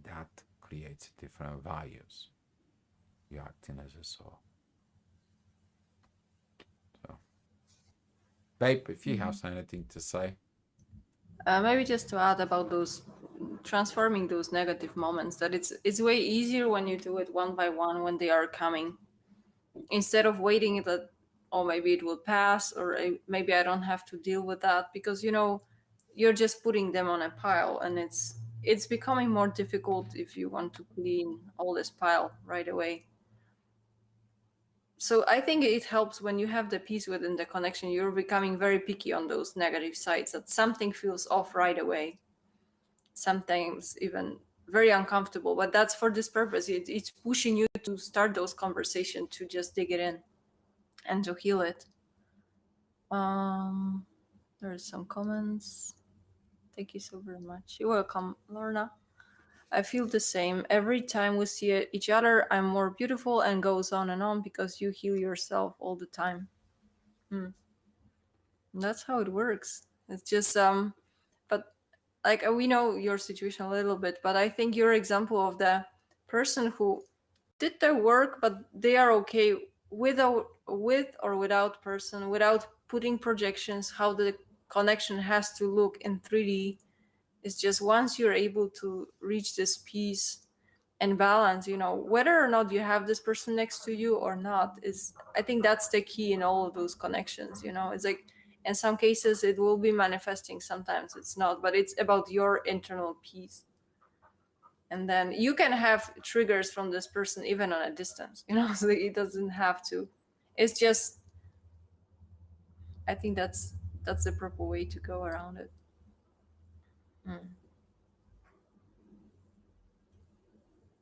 That creates different values. You're acting as a soul. So, babe, if you have anything to say, Maybe just to add about those transforming those negative moments, that it's way easier when you do it one by one when they are coming, instead of waiting that, oh, maybe it will pass, or maybe I don't have to deal with that, because you're just putting them on a pile, and it's becoming more difficult if you want to clean all this pile right away. So I think it helps when you have the peace within the connection. You're becoming very picky on those negative sides, that something feels off right away, sometimes even very uncomfortable, but that's for this purpose. It's pushing you to start those conversations, to just dig it in and to heal it. um there's some comments. Thank you so very much. You're welcome, Lorna. I feel the same. Every time we see each other, I'm more beautiful, and goes on and on, because you heal yourself all the time. Hmm. That's how it works. It's just but like, we know your situation a little bit, but I think you're example of the person who did their work, but they are okay with or without person, without putting projections, how the connection has to look in 3D. It's just once you're able to reach this peace and balance, whether or not you have this person next to you or not, is, I think that's the key in all of those connections. It's like in some cases it will be manifesting, sometimes it's not, but it's about your internal peace. And then you can have triggers from this person even on a distance, so it doesn't have to. It's just, I think that's the proper way to go around it. Mm.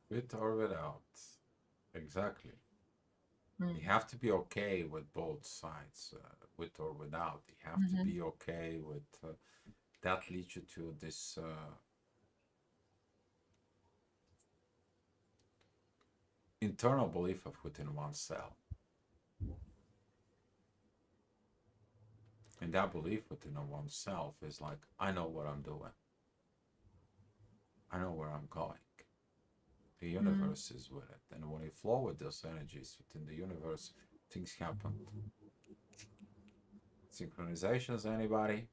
With or without. Exactly. Mm. You have to be okay with both sides, with or without. You have to Mhm. be okay with that leads you to this internal belief of within oneself. And that belief within oneself is like, I know what I'm doing. I know where I'm going. The Mm. universe is with it. And when you flow with those energies within the universe, things happen. Synchronizations, anybody?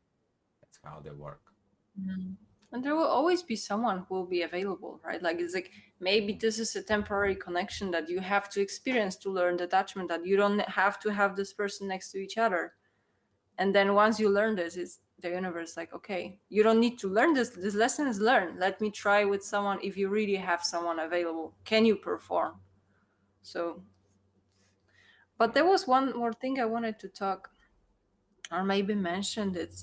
That's how they work. Mm. And there will always be someone who will be available, right? Like, it's like maybe this is a temporary connection that you have to experience to learn detachment, that you don't have to have this person next to each other. And then once you learn this, it's the universe like, okay, you don't need to learn this lesson is learned. Let me try with someone. If you really have someone available, can you perform? So, but there was one more thing I wanted to talk, or maybe mentioned it.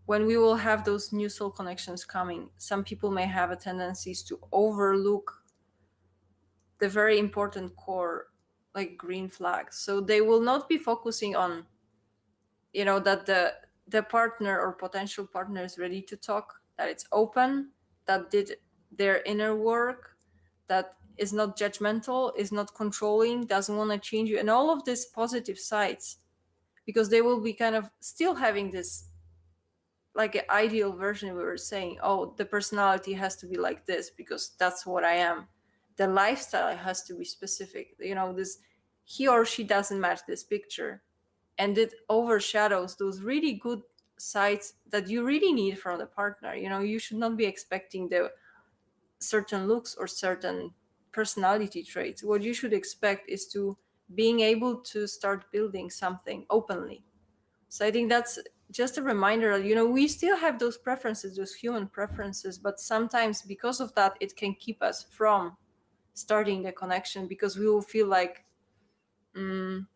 When we will have those new soul connections coming, some people may have a tendencies to overlook the very important core, like green flags. So they will not be focusing on, that the partner or potential partner is ready to talk, that it's open, that did their inner work, that is not judgmental, is not controlling, doesn't want to change you, and all of these positive sides, because they will be kind of still having this, like an ideal version. We were saying, oh, the personality has to be like this because that's what I am. The lifestyle has to be specific. This, he or she doesn't match this picture, and it overshadows those really good sides that you really need from the partner. You should not be expecting the certain looks or certain personality traits. What you should expect is to being able to start building something openly. So I think that's just a reminder that, we still have those preferences, those human preferences, but sometimes because of that, it can keep us from starting the connection, because we will feel like, mm,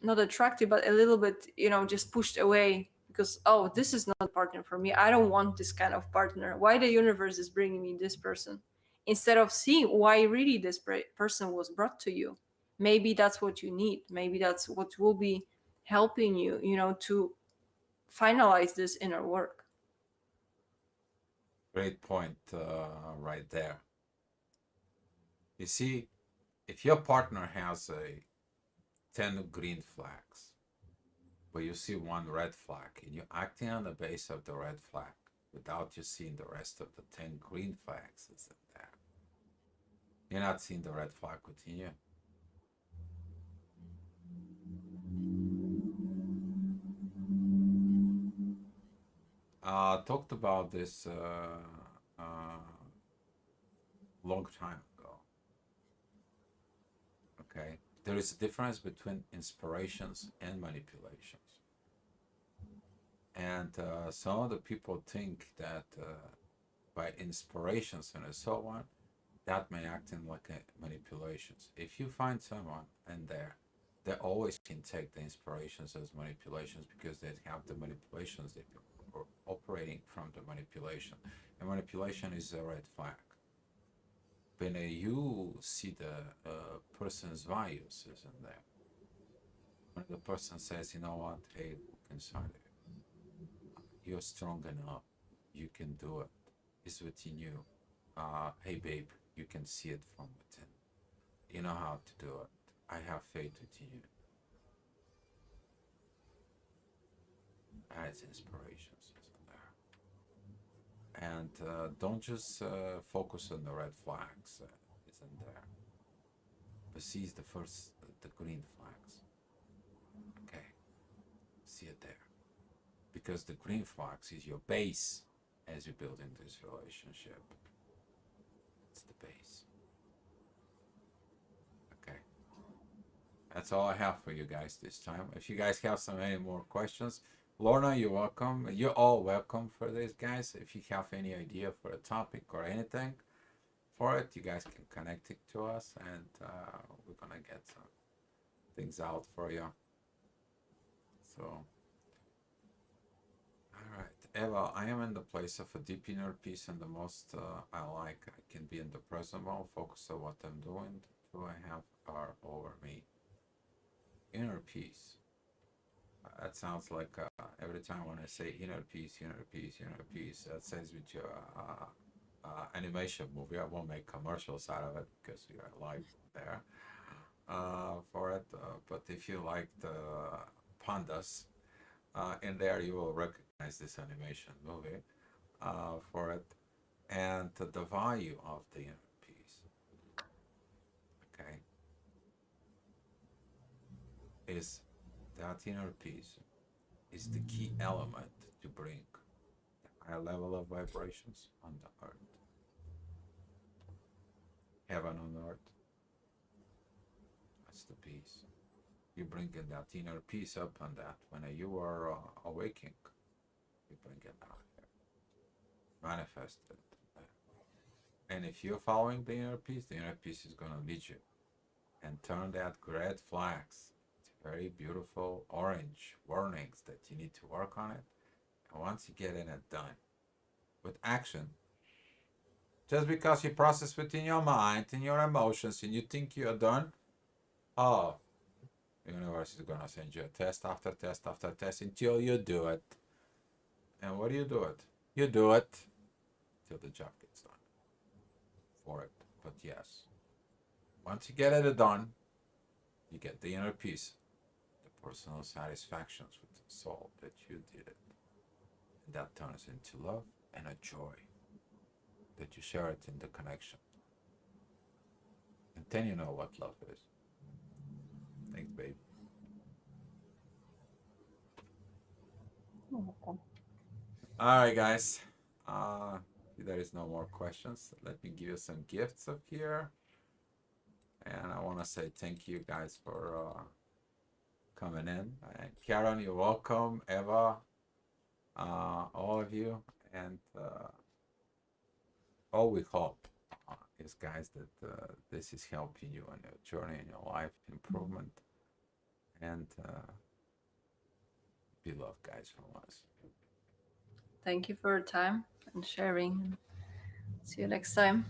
not attractive, but a little bit, just pushed away, because, oh, this is not a partner for me. I don't want this kind of partner. Why the universe is bringing me this person? Instead of seeing why really this person was brought to you. Maybe that's what you need. Maybe that's what will be helping you, to finalize this inner work. Great point right there. You see, if your partner has a 10 green flags, but you see one red flag, and you're acting on the base of the red flag without you seeing the rest of the 10 green flags is in there. You're not seeing the red flag within you. Talked about this long time ago. Okay, there is a difference between inspirations and manipulations, and some of the people think that by inspirations and so on, that may act in like manipulations. If you find someone in there, they always can take the inspirations as manipulations because they have the manipulations, they are operating from the manipulation, and manipulation is a red flag. When you see the person's values is in there, when the person says, you know what, hey, look inside of you, you're strong enough, you can do it, it's within you. Hey babe, you can see it from within, you know how to do it, I have faith within you. That's inspirations is in there. And don't just focus on the red flags, is in there. but see the first, the green flags. Okay, see it there. Because the green flags is your base as you build in this relationship. It's the base. Okay. That's all I have for you guys this time. If you guys have some any more questions, Lorna, you're welcome. You're all welcome for this, guys. If you have any idea for a topic or anything for it, you guys can connect it to us, and we're gonna get some things out for you. So, all right, Eva, I am in the place of a deep inner peace, and the most I like I can be in the present moment, focus on what I'm doing. Do I have are over me? Inner peace. That sounds like every time when I say inner peace, inner peace, inner peace, that says with your animation movie. I won't make commercials out of it because we are live there for it. But if you like the pandas in there, you will recognize this animation movie for it. And the value of the inner peace, okay, is that inner peace is the key element to bring high level of vibrations on the earth, heaven on earth. That's the peace. You bring in that inner peace up on that when you are awaking. You bring it out here, manifest it. And if you're following the inner peace is going to lead you and turn that red flags to very beautiful orange warnings that you need to work on it. And once you get in it done with action, just because you process within your mind and your emotions and you think you're done, oh, the universe is gonna send you a test after test after test until you do it. And what do? You do it till the job gets done for it. But yes, once you get it done, you get the inner peace, the personal satisfactions with the soul that you did it. And that turns into love and a joy that you share it in the connection. And then you know what love is. Thanks, babe. All right, guys. There is no more questions. Let me give you some gifts up here. And I want to say thank you guys for coming in. And Karen, you're welcome. Eva, all of you. And all we hope is, guys, that this is helping you on your journey in your life improvement. And be loved, guys, from us. Thank you for your time and sharing. See you next time.